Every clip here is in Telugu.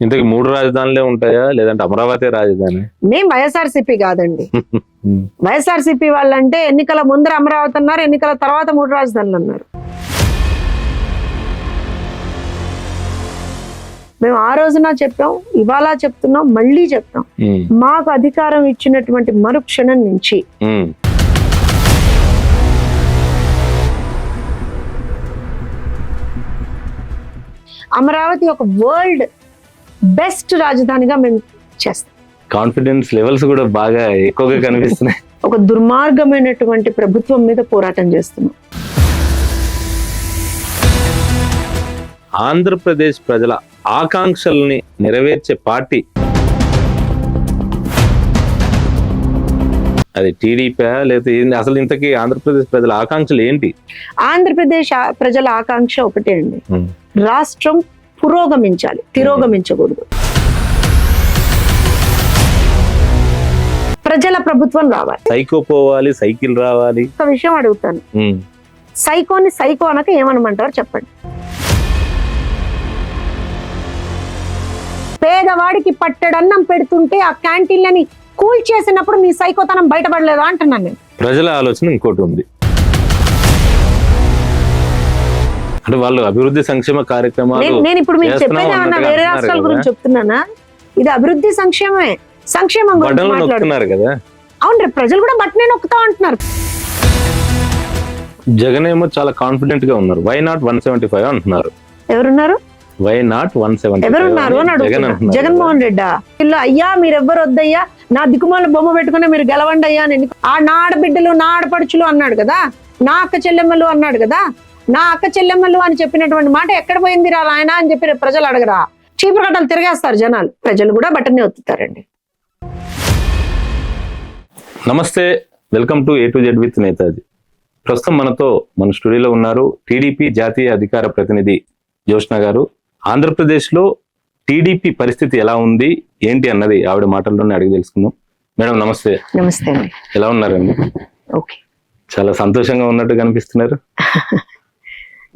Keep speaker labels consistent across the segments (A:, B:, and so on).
A: ఇంతకు 3 రాజధానులే ఉంటాయా లేదంటే అమరావతి రాజధాని?
B: మేం వైఎస్ఆర్సీపీ కాదండి. వైఎస్ఆర్సీపీ వాళ్ళంటే ఎన్నికల ముందర అమరావతి అన్నారు, ఎన్నికల తర్వాత 3 రాజధానులు అన్నారు. మేము ఆ రోజున చెప్పాం, ఇవాళ చెప్తున్నాం, మళ్ళీ చెప్తాం. మాకు అధికారం ఇచ్చినటువంటి మరుక్షణం నుంచి అమరావతి ఒక వరల్డ్ బెస్ట్ రాజధానిగా మేము చేస్తాం.
A: కాన్ఫిడెన్స్ లెవెల్స్ కూడా బాగా ఎక్కువగా కనిపిస్తున్నాయి.
B: ఒక దుర్మార్గమైనటువంటి ప్రభుత్వం మీద పోరాటం చేస్తున్నాం.
A: ఆంధ్రప్రదేశ్ ప్రజల ఆకాంక్షల్ని నెరవేర్చే పార్టీ అది టీడీపీ లేదా అసలు ఇంతకీ ఆంధ్రప్రదేశ్ ప్రజల ఆకాంక్షలు ఏంటి?
B: ఆంధ్రప్రదేశ్ ప్రజల ఆకాంక్ష ఒకటే అండి, రాష్ట్రం పురోగమించాలి, తిరోగమించకూడదు. ప్రజల ప్రభుత్వం రావాలి.
A: సైకో పోవాలి, సైకిల్ రావాలి.
B: ఒక విషయం అడుగుతాను, సైకోని సైకో అనక ఏమనమంటారు చెప్పండి? పేదవాడికి పట్టడన్నం పెడుతుంటే ఆ క్యాంటీన్లని కూల్ చేసినప్పుడు మీ సైకోతనం బయటపడలేదా అంటున్నాను నేను.
A: ప్రజల ఆలోచన ఇంకోటి ఉంది, అంటే వాళ్ళు అభివృద్ధి సంక్షేమ కార్యక్రమాలు.
B: నేను ఇప్పుడు మీకు చెప్పేది ఏమన్నా వేరే రాష్ట్రాల గురించి చెప్తున్నానా? ఇది అభివృద్ధి సంక్షేమమే, సంక్షేమం గురించి మాట్లాడుతున్నారు
A: కదా.
B: అవును, రేపు ప్రజలు కూడా బట్టనే నొక్కుతా అంటున్నారు.
A: జగన్ ఏమో చాలా కాన్ఫిడెంట్ గా ఉన్నారు. వై నాట్ 175 అంటున్నారు.
B: ఎవరున్నారు?
A: వై నాట్ 175
B: ఎవరున్నారు అని అడుగుతున్నారు. జగన్మోహన్ రెడ్డి వీళ్ళు అయ్యా మీరెవ్వరు వద్దయ్యా, నా దిక్కుమాల బొమ్మ పెట్టుకుని మీరు గెలవండి అయ్యా అని ఆ నా ఆడబిడ్డలు నా ఆడపడుచులు అన్నాడు కదా, నా అక్క చెల్లెమ్మలు అన్నాడు కదా. నా అక్క చెల్లెమ్మలు అని చెప్పినటువంటి మాట ఎక్కడ పోయింది రా ఆయన అని చెప్పి ప్రజలు అడగరా? చీపురు కట్టలు తిరిగేస్తారు జనాలు, ప్రజలు కూడా బట్టనే ఒత్తుతారండి.
A: నమస్తే, welcome to A to Z with Netaji. ప్రస్తుతం మనతో మన స్టూడియోలో ఉన్నారు టీడీపీ జాతీయ అధికార ప్రతినిధి జ్యోత్స్న గారు. ఆంధ్రప్రదేశ్లో టీడీపీ పరిస్థితి ఎలా ఉంది ఏంటి అన్నది ఆవిడ మాటల్లోనే అడిగి తెలుసుకుందాం. మేడం నమస్తే.
B: నమస్తే అండి.
A: ఎలా ఉన్నారండి?
B: ఓకే, చాలా
A: సంతోషంగా ఉన్నట్టు కనిపిస్తున్నారు.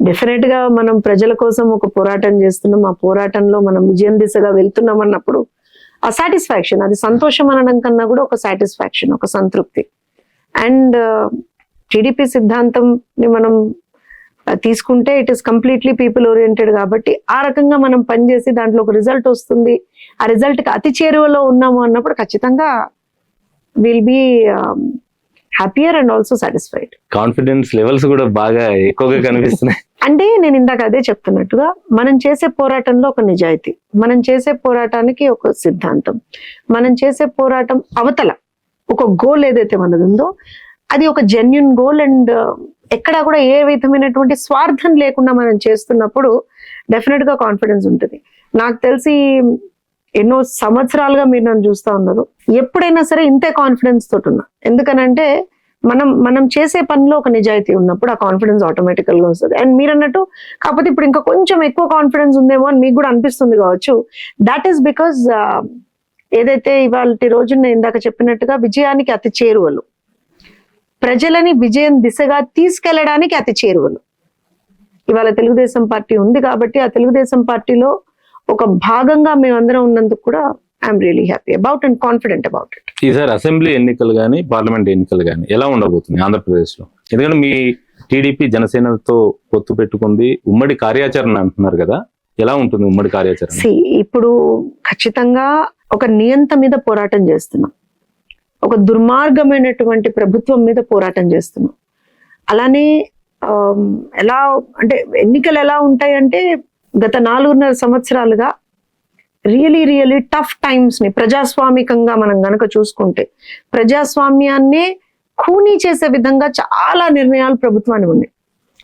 B: డెఫినెట్ గా మనం ప్రజల కోసం ఒక పోరాటం చేస్తున్నాం, ఆ పోరాటంలో మనం విజయం దిశగా వెళ్తున్నాం అన్నప్పుడు ఆ సాటిస్ఫాక్షన్, అది సంతోషం అనడం కన్నా కూడా ఒక సాటిస్ఫాక్షన్, ఒక సంతృప్తి. అండ్ టీడీపీ సిద్ధాంతం ని మనం తీసుకుంటే it is completely people oriented కాబట్టి ఆ రకంగా మనం పనిచేసి దాంట్లో ఒక రిజల్ట్ వస్తుంది, ఆ రిజల్ట్ కి అతి చేరువలో ఉన్నాము అన్నప్పుడు ఖచ్చితంగా will be happier and also satisfied.
A: Confidence levels కూడా బాగా ఎక్కువగా కనిపిస్తున్నాయి.
B: అంటే నేను ఇందాక అదే చెప్తున్నట్టుగా మనం చేసే పోరాటంలో ఒక నిజాయితీ, మనం చేసే పోరాటానికి ఒక సిద్ధాంతం, మనం చేసే పోరాటం అవతల ఒక గోల్ ఏదైతే మనది ఉందో అది ఒక జెన్యున్ గోల్. అండ్ ఎక్కడా కూడా ఏ విధమైనటువంటి స్వార్థం లేకుండా మనం చేస్తున్నప్పుడు డెఫినెట్ గా కాన్ఫిడెన్స్ ఉంటుంది. నాకు తెలిసి ఎన్నో సంవత్సరాలుగా మీరు నన్ను చూస్తా ఉన్నారు, ఎప్పుడైనా సరే ఇంతే కాన్ఫిడెన్స్ తోటి ఉన్నా. ఎందుకనంటే మనం చేసే పనిలో ఒక నిజాయితీ ఉన్నప్పుడు ఆ కాన్ఫిడెన్స్ ఆటోమేటికల్ గా వస్తుంది. అండ్ మీరు అన్నట్టు కాకపోతే ఇప్పుడు ఇంకా కొంచెం ఎక్కువ కాన్ఫిడెన్స్ ఉందేమో అని మీకు కూడా అనిపిస్తుంది కావచ్చు. దాట్ ఈస్ బికాస్ ఏదైతే ఇవాళ రోజున ఇందాక చెప్పినట్టుగా విజయానికి అతి చేరువలు, ప్రజలని విజయం దిశగా తీసుకెళ్లడానికి అతి చేరువలు ఇవాళ తెలుగుదేశం పార్టీ ఉంది. కాబట్టి ఆ తెలుగుదేశం పార్టీలో ఒక భాగంగా మేమందరం ఉన్నందుకు కూడా I'm really happy about and confident about it.
A: ఈసారి అసెంబ్లీ ఎన్నికలు కానీ పార్లమెంట్ ఎన్నికలు కానీ ఎలా ఉండబోతుంది ఆంధ్రప్రదేశ్ లో? ఎందుకంటే మీ టీడీపీ జనసేనతో పొత్తు పెట్టుకుంది, ఉమ్మడి కార్యాచరణ అంటున్నారు కదా, ఎలా ఉంటుంది ఉమ్మడి కార్యాచరణ?
B: ఇప్పుడు ఖచ్చితంగా ఒక నియంత మీద పోరాటం చేస్తున్నాం, ఒక దుర్మార్గమైనటువంటి ప్రభుత్వం మీద పోరాటం చేస్తున్నాం. అలానే ఎలా అంటే ఎన్నికలు ఎలా ఉంటాయంటే గత 4.5 సంవత్సరాలుగా రియలీ టఫ్ టైమ్స్ ని ప్రజాస్వామికంగా మనం గనక చూసుకుంటే ప్రజాస్వామ్యాన్ని ఖూనీ చేసే విధంగా చాలా నిర్ణయాలు ప్రభుత్వానికి ఉన్నాయి.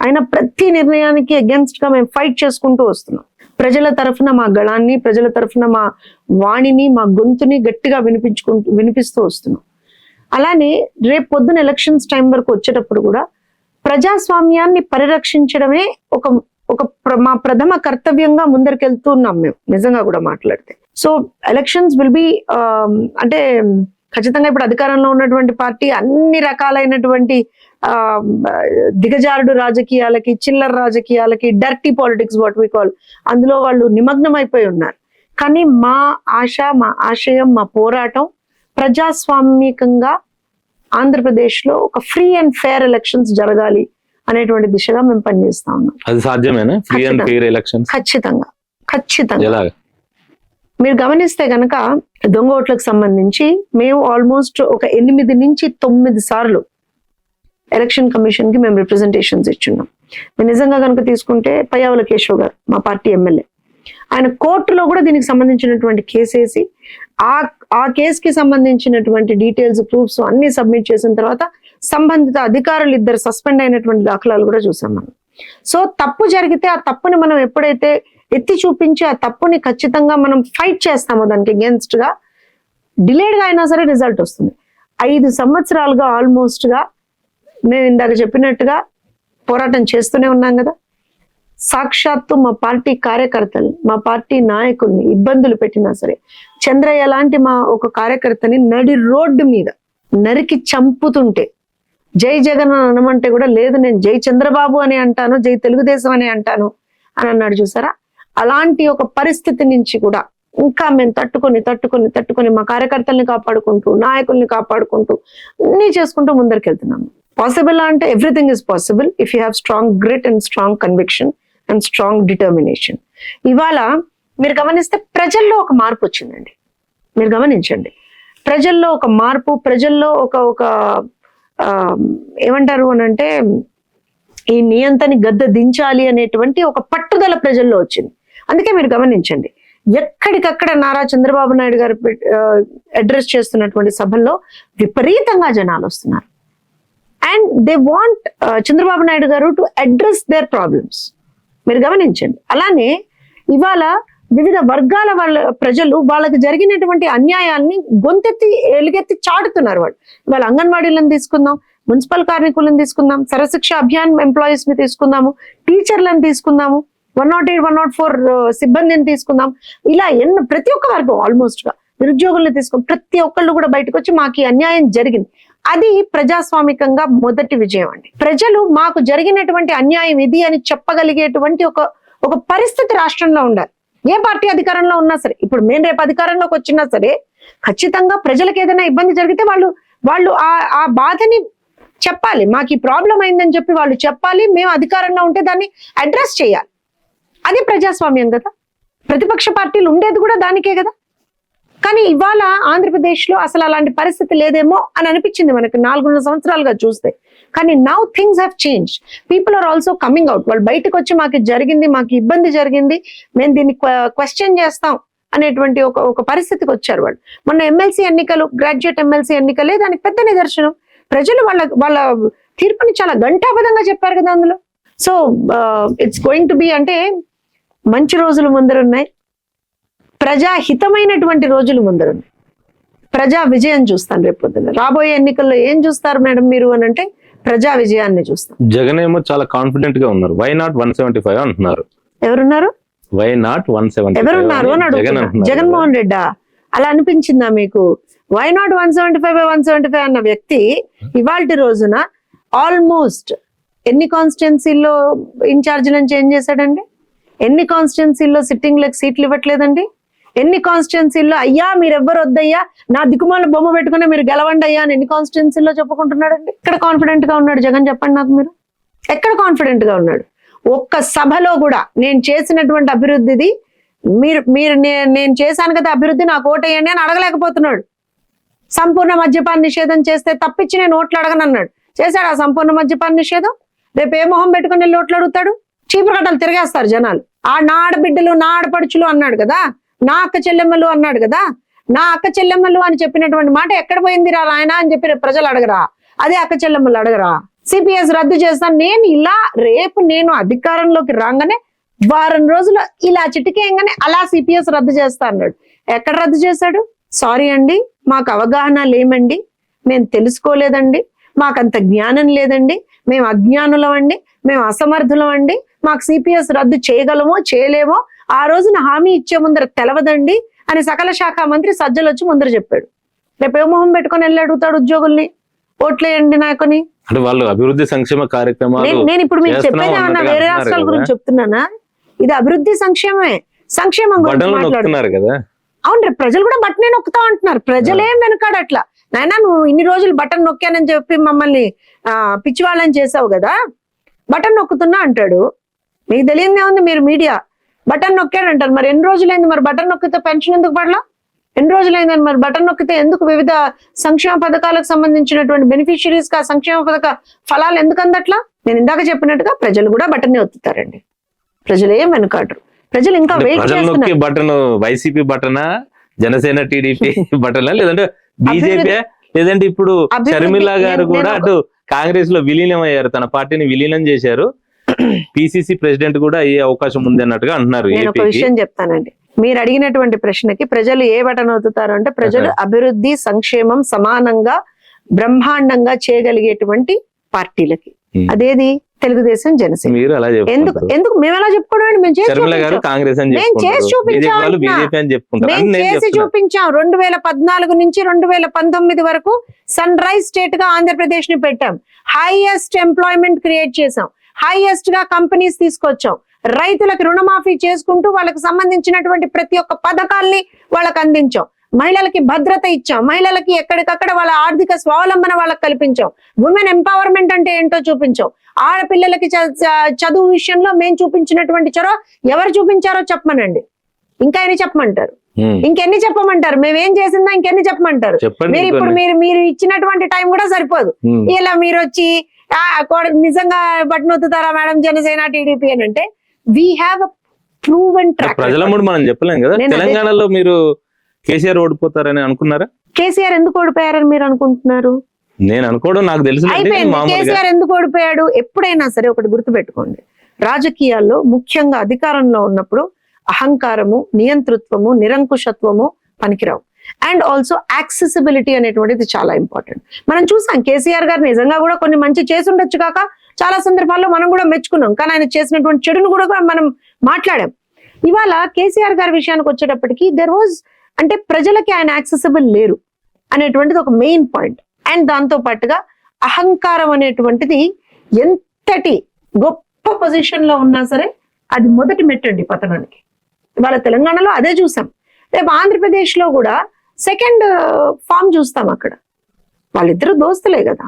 B: అయినా ప్రతి నిర్ణయానికి అగెన్స్ట్ గా మేము ఫైట్ చేసుకుంటూ వస్తున్నాం. ప్రజల తరఫున మా గళాన్ని, ప్రజల తరఫున మా వాణిని, మా గొంతుని గట్టిగా వినిపిస్తూ వస్తున్నాం. అలానే రేపు పొద్దున ఎలక్షన్స్ టైం వరకు వచ్చేటప్పుడు కూడా ప్రజాస్వామ్యాన్ని పరిరక్షించడమే మా ప్రథమ కర్తవ్యంగా ముందరికెళ్తున్నాం మేము నిజంగా కూడా మాట్లాడితే. సో ఎలక్షన్స్ విల్ బి అంటే ఖచ్చితంగా ఇప్పుడు అధికారంలో ఉన్నటువంటి పార్టీ అన్ని రకాలైనటువంటి దిగజారుడు రాజకీయాలకి, చిల్లర రాజకీయాలకి, dirty politics what we call, అందులో వాళ్ళు నిమగ్నం అయిపోయి ఉన్నారు. కానీ మా ఆశ, మా ఆశయం, మా పోరాటం ప్రజాస్వామికంగా ఆంధ్రప్రదేశ్లో ఒక ఫ్రీ అండ్ ఫెయిర్ ఎలక్షన్స్ జరగాలి అనేటువంటి దిశగా మేము పనిచేస్తా ఉన్నాం.
A: అది సాధ్యమేనా? ఫ్రీ అండ్ ఫెయిర్ ఎలక్షన్స్
B: ఖచ్చితంగా.
A: ఎలాగా?
B: మీరు గమనిస్తే గనక దొంగ ఓట్లకు సంబంధించి మేము ఆల్మోస్ట్ ఒక 8 నుంచి 9 సార్లు ఎలక్షన్ కమిషన్ కి మేము రిప్రజెంటేషన్స్ ఇచ్చున్నాం. మీరు నిజంగా కనుక తీసుకుంటే పయ్యావుల కేశవ్ గారు మా పార్టీ ఎమ్మెల్యే, ఆయన కోర్టులో కూడా దీనికి సంబంధించినటువంటి కేసేసి ఆ కేసుకి సంబంధించినటువంటి డీటెయిల్స్, ప్రూఫ్స్ అన్ని సబ్మిట్ చేసిన తర్వాత సంబంధిత అధికారులు 2 సస్పెండ్ అయినటువంటి దాఖలాలు కూడా చూసాం మనం. సో తప్పు జరిగితే ఆ తప్పుని మనం ఎప్పుడైతే ఎత్తి చూపించి ఆ తప్పుని ఖచ్చితంగా మనం ఫైట్ చేస్తామో దానికి అగేన్స్ట్ గా, డిలేడ్ గా అయినా సరే రిజల్ట్ వస్తుంది. 5 సంవత్సరాలుగా ఆల్మోస్ట్ గా మేము ఇందాక చెప్పినట్టుగా పోరాటం చేస్తూనే ఉన్నాం కదా. సాక్షాత్తు మా పార్టీ కార్యకర్తలు, మా పార్టీ నాయకుల్ని ఇబ్బందులు పెట్టినా సరే, చంద్రయ్య లాంటి మా ఒక కార్యకర్తని నడి రోడ్డు మీద నరికి చంపుతుంటే జై జగన్ అని అనమంటే కూడా లేదు, నేను జై చంద్రబాబు అని అంటాను, జై తెలుగుదేశం అని అంటాను అని అన్నాడు చూసారా. అలాంటి ఒక పరిస్థితి నుంచి కూడా ఇంకా మేము తట్టుకొని మా కార్యకర్తల్ని కాపాడుకుంటూ, నాయకుల్ని కాపాడుకుంటూ అన్ని చేసుకుంటూ ముందరికి వెళ్తున్నాము. పాసిబుల్ అంటే everything is possible if you have strong grit and strong conviction and strong determination. ఇవాళ మీరు గమనిస్తే ప్రజల్లో ఒక మార్పు వచ్చిందండి. మీరు గమనించండి, ప్రజల్లో ఒక మార్పు, ప్రజల్లో ఒక ఏమంటారు అని అంటే ఈ నియంతని గద్దె దించాలి అనేటువంటి ఒక పట్టుదల ప్రజల్లో వచ్చింది. అందుకే మీరు గమనించండి, ఎక్కడికక్కడ నారా చంద్రబాబు నాయుడు గారు అడ్రస్ చేస్తున్నటువంటి సభల్లో విపరీతంగా జనాలు వస్తున్నారు. And they want Chandrababu Naidu గారు టు అడ్రస్ దేర్ ప్రాబ్లమ్స్. మీరు గమనించండి. అలానే ఇవాళ వివిధ వర్గాల ప్రజలు వాళ్ళకి జరిగినటువంటి అన్యాయాల్ని గొంతెత్తి ఎలుగెత్తి చాటుతున్నారు. వాళ్ళు ఇవాళ అంగన్వాడీలను తీసుకుందాం, మున్సిపల్ కార్మికులను తీసుకుందాం, సర్వశిక్ష అభియాన్ ఎంప్లాయీస్ ని తీసుకుందాము, టీచర్లను తీసుకుందాము, 108, 104 సిబ్బందిని తీసుకుందాం. ఇలా ప్రతి ఒక్క వర్గం ఆల్మోస్ట్ గా నిరుద్యోగుల్ని తీసుకుని ప్రతి ఒక్కళ్ళు కూడా బయటకు వచ్చి మాకు ఈ అన్యాయం జరిగింది. అది ప్రజాస్వామికంగా మొదటి విజయం అండి. ప్రజలు మాకు జరిగినటువంటి అన్యాయం ఇది అని చెప్పగలిగేటువంటి ఒక పరిస్థితి రాష్ట్రంలో ఉండాలి. ఏ పార్టీ అధికారంలో ఉన్నా సరే, ఇప్పుడు మేము రేపు అధికారంలోకి వచ్చినా సరే ఖచ్చితంగా ప్రజలకు ఏదైనా ఇబ్బంది జరిగితే వాళ్ళు ఆ బాధని చెప్పాలి. మాకు ఈ ప్రాబ్లం అయిందని చెప్పి వాళ్ళు చెప్పాలి. మేము అధికారంలో ఉంటే దాన్ని అడ్రస్ చేయాలి. అది ప్రజాస్వామ్యం కదా. ప్రతిపక్ష పార్టీలు ఉండేది కూడా దానికే కదా. కానీ ఇవాళ ఆంధ్రప్రదేశ్లో అసలు అలాంటి పరిస్థితి లేదేమో అని అనిపించింది మనకు 4 సంవత్సరాలుగా చూస్తే. కానీ now things have change. People are also coming out. వాళ్ళు బయటకు వచ్చి మాకు జరిగింది, మాకు ఇబ్బంది జరిగింది, మేము దీన్ని క్వశ్చన్ చేస్తాం అనేటువంటి ఒక పరిస్థితికి వచ్చారు వాళ్ళు. మొన్న ఎమ్మెల్సీ ఎన్నికలు, గ్రాడ్యుయేట్ ఎమ్మెల్సీ ఎన్నికలే దానికి పెద్ద నిదర్శనం. ప్రజలు వాళ్ళ తీర్పుని చాలా ఘంటాబద్ధంగా చెప్పారు కదా అందులో. So it's going to be అంటే మంచి రోజులు ముందరున్నాయి, ప్రజాహితమైనటువంటి రోజులు ముందరున్నాయి. ప్రజా విజయం చూస్తాను రేపు పొద్దున్న. రాబోయే ఎన్నికల్లో ఏం చూస్తారు మేడం మీరు అని అంటే ప్రజా విజయాన్ని చూస్తాం.
A: జగన్ ఏమో చాలా కాన్ఫిడెంట్ గా ఉన్నారు. వై నాట్ 175 అంటున్నారు.
B: ఎవరున్నారు?
A: వై నాట్ 175
B: ఎవరున్నారు అని అడుగుతున్నారు. జగన్మోహన్ రెడ్డా అలా అనిపించిందా మీకు? వై నాట్ 175 అన్న వ్యక్తి ఇవాల్టి రోజున ఆల్మోస్ట్ ఎన్ని కాన్స్టిట్యున్సీల్లో ఇన్ఛార్జీలను చేంజ్ చేశాడండి? ఎన్ని కాన్స్టిట్యున్సీల్లో సిట్టింగ్లకు సీట్లు ఇవ్వట్లేదండి? ఎన్ని కాన్స్టిట్యున్సీల్లో అయ్యా మీరెవ్వరు వద్దయ్యా, నా దిక్కుమాల బొమ్మ పెట్టుకుని మీరు గెలవండి అయ్యా అని ఎన్ని కాన్స్టిట్యున్సీల్లో చెప్పుకుంటున్నాడండి? ఎక్కడ కాన్ఫిడెంట్ గా ఉన్నాడు జగన్? చెప్పండి నాకు మీరు. ఎక్కడ కాన్ఫిడెంట్ గా ఉన్నాడు? ఒక్క సభలో కూడా నేను చేసినటువంటి అభివృద్ధిది నేను చేశాను కదా అభివృద్ధి, నాకు ఓటేయండి అని అడగలేకపోతున్నాడు. సంపూర్ణ మద్యపాన నిషేధం చేస్తే తప్పించి నేను ఓట్లు అడగనన్నాడు. చేశాడు ఆ సంపూర్ణ మద్యపాన నిషేధం? రేపు ఏ మొహం పెట్టుకుని వెళ్ళి ఓట్లు అడుగుతాడు? చీపురు కట్టలు తిరిగేస్తారు జనాలు. నా ఆడబిడ్డలు, నా ఆడపడుచులు అన్నాడు కదా, నా అక్క చెల్లెమ్మలు అన్నాడు కదా. నా అక్క చెల్లెమ్మలు అని చెప్పినటువంటి మాట ఎక్కడ పోయింది రా నాయన అని చెప్పి ప్రజలు అడగరా? అదే అక్క చెల్లెమ్మలు అడగరా? సిపిఎస్ రద్దు చేస్తాను నేను, ఇలా రేపు నేను అధికారంలోకి రాగానే వారం రోజులు ఇలా చిటికేయంగానే అలా సిపిఎస్ రద్దు చేస్తా అన్నాడు. ఎక్కడ రద్దు చేశాడు? సారీ అండి, మాకు అవగాహన లేమండి, మేము తెలుసుకోలేదండి, మాకంత జ్ఞానం లేదండి, మేము అజ్ఞానులం అండి, మేము అసమర్థులం అండి, మాకు సిపిఎస్ రద్దు చేయగలమో చేయలేమో ఆ రోజున హామీ ఇచ్చే ముందర తెలవదండి అని సకల శాఖ మంత్రి సజ్జలు వచ్చి ముందర చెప్పాడు. రేపు ఏ మొహం పెట్టుకొని వెళ్ళి అడుగుతాడు ఉద్యోగుల్ని ఓట్లేయండి నాకుని?
A: అంటే వాళ్ళు అభివృద్ధి సంక్షేమ కార్యక్రమాలు
B: నేను ఇప్పుడు మీకు చెప్పేది ఏమన్నా వేరే రాష్ట్రాల గురించి చెప్తున్నానా? ఇది అభివృద్ధి సంక్షేమమే. సంక్షేమం గురించి
A: బటన్లు
B: మాట్లాడుతున్నారు.
A: నొక్కుతున్నారు కదా.
B: అవును రేపు ప్రజలు కూడా బటనే నొక్కుతా అంటున్నారు. ప్రజలేం వెనకాడట్లా. నాయనా నువ్వు ఇన్ని రోజులు బటన్ నొక్కానని చెప్పి మమ్మల్ని పిచ్చివాళ్ళని చేసావు కదా, బటన్ నొక్కుతున్నా అంటాడు. మీకు తెలియదే ఉంది, మీరు మీడియా బటన్ నొక్కాడంటారు. మరి ఎన్ని రోజులైంది మరి బటన్ నొక్కితే పెన్షన్ ఎందుకు పడలా? ఎన్ని రోజులైందని మరి బటన్ నొక్కితే ఎందుకు వివిధ సంక్షేమ పథకాలకు సంబంధించినటువంటి బెనిఫిషియరీస్ గా సంక్షేమ పథక ఫలాలు ఎందుకు అందట్లా? నేను ఇందాక చెప్పినట్టుగా ప్రజలు కూడా బటన్ ఒత్తుతారండి. ప్రజలు ఏం వెనుకాడరు. ప్రజలు ఇంకా వెయిట్ చేస్తున్నారు.
A: బటన్ వైసీపీ బటనా, జనసేన టీడీపీ బటనా, లేదంటే బీజేపీ, లేదంటే ఇప్పుడు షర్మిల గారు కూడా అటు కాంగ్రెస్ లో విలీనం అయ్యారు, తన పార్టీని విలీనం చేశారు, పిసిసి ప్రెసిడెంట్ కూడా అయ్యే అవకాశం ఉంది అన్నట్టుగా అంటున్నారు.
B: నేను ఒక విషయం చెప్తానండి. మీరు అడిగినటువంటి ప్రశ్నకి ప్రజలు ఏ బటన్ అవుతారు అంటే, ప్రజలు అభివృద్ధి సంక్షేమం సమానంగా బ్రహ్మాండంగా చేయగలిగేటువంటి పార్టీలకి. అదేది తెలుగుదేశం, జనసేన.
A: మీరు అలా
B: ఎందుకు మేము ఎలా చెప్పుకోవడం? మేము చేసి చూపించాం. 2014 నుంచి 2019 వరకు సన్ రైజ్ స్టేట్ గా ఆంధ్రప్రదేశ్ ని పెట్టాం. హైయెస్ట్ ఎంప్లాయ్మెంట్ క్రియేట్ చేసాం. హైయెస్ట్ గా కంపెనీస్ తీసుకొచ్చాం. రైతులకు రుణమాఫీ చేసుకుంటూ వాళ్ళకి సంబంధించినటువంటి ప్రతి ఒక్క పథకాల్ని వాళ్ళకి అందించాం. మహిళలకి భద్రత ఇచ్చాం. మహిళలకి ఎక్కడికక్కడ వాళ్ళ ఆర్థిక స్వావలంబన వాళ్ళకి కల్పించాం. ఉమెన్ ఎంపవర్మెంట్ అంటే ఏంటో చూపించాం. ఆడపిల్లలకి చదువు విషయంలో మేము చూపించినటువంటి చొరవ ఎవరు చూపించారో చెప్పమనండి. ఇంకా ఎన్ని చెప్పమంటారు? ఇంకెన్ని చెప్పమంటారు? మేమేం చేసిందా ఇంకెన్ని చెప్పమంటారు? మీరు ఇప్పుడు మీరు ఇచ్చినటువంటి టైం కూడా సరిపోదు. ఇలా మీరు వచ్చి నిజంగా బటన్ ఒత్తుతారా మేడం జనసేన టీడీపీ అని అంటే, we have a proven track.
A: ప్రజల ముందు మనం చెప్పలేం కదా. తెలంగాణలో మీరు కేసీఆర్ ఓడిపోతారని అనుకున్నారా?
B: కేసీఆర్ ఎందుకు ఓడిపోయారని మీరు అనుకుంటున్నారు?
A: నేను అనుకోవడం నాకు తెలుసు.
B: కేసీఆర్ ఎందుకు ఓడిపోయాడు? ఎప్పుడైనా సరే ఒకటి గుర్తుపెట్టుకోండి, రాజకీయాల్లో ముఖ్యంగా అధికారంలో ఉన్నప్పుడు అహంకారము, నియంతృత్వము, నిరంకుశత్వము పనికిరావు. అండ్ ఆల్సో యాక్సెసిబిలిటీ అనేటువంటిది చాలా ఇంపార్టెంట్. మనం చూసాం కేసీఆర్ గారు నిజంగా కూడా కొన్ని మంచి చేసి ఉండొచ్చు కాక చాలా సందర్భాల్లో మనం కూడా మెచ్చుకున్నాం. కానీ ఆయన చేసినటువంటి చెడును కూడా మనం మాట్లాడాం. ఇవాళ కేసీఆర్ గారి విషయానికి వచ్చేటప్పటికి దెర్ వాజ్ అంటే ప్రజలకి ఆయన యాక్సెసిబుల్ లేరు అనేటువంటిది ఒక మెయిన్ పాయింట్. అండ్ దాంతో పాటుగా అహంకారం అనేటువంటిది ఎంతటి గొప్ప పొజిషన్ లో ఉన్నా సరే అది మొదటి మెట్టండి పతనానికి. ఇవాళ తెలంగాణలో అదే చూసాం. రేపు ఆంధ్రప్రదేశ్ లో కూడా సెకండ్ ఫామ్ చూస్తాం. అక్కడ వాళ్ళిద్దరు దోస్తులే కదా,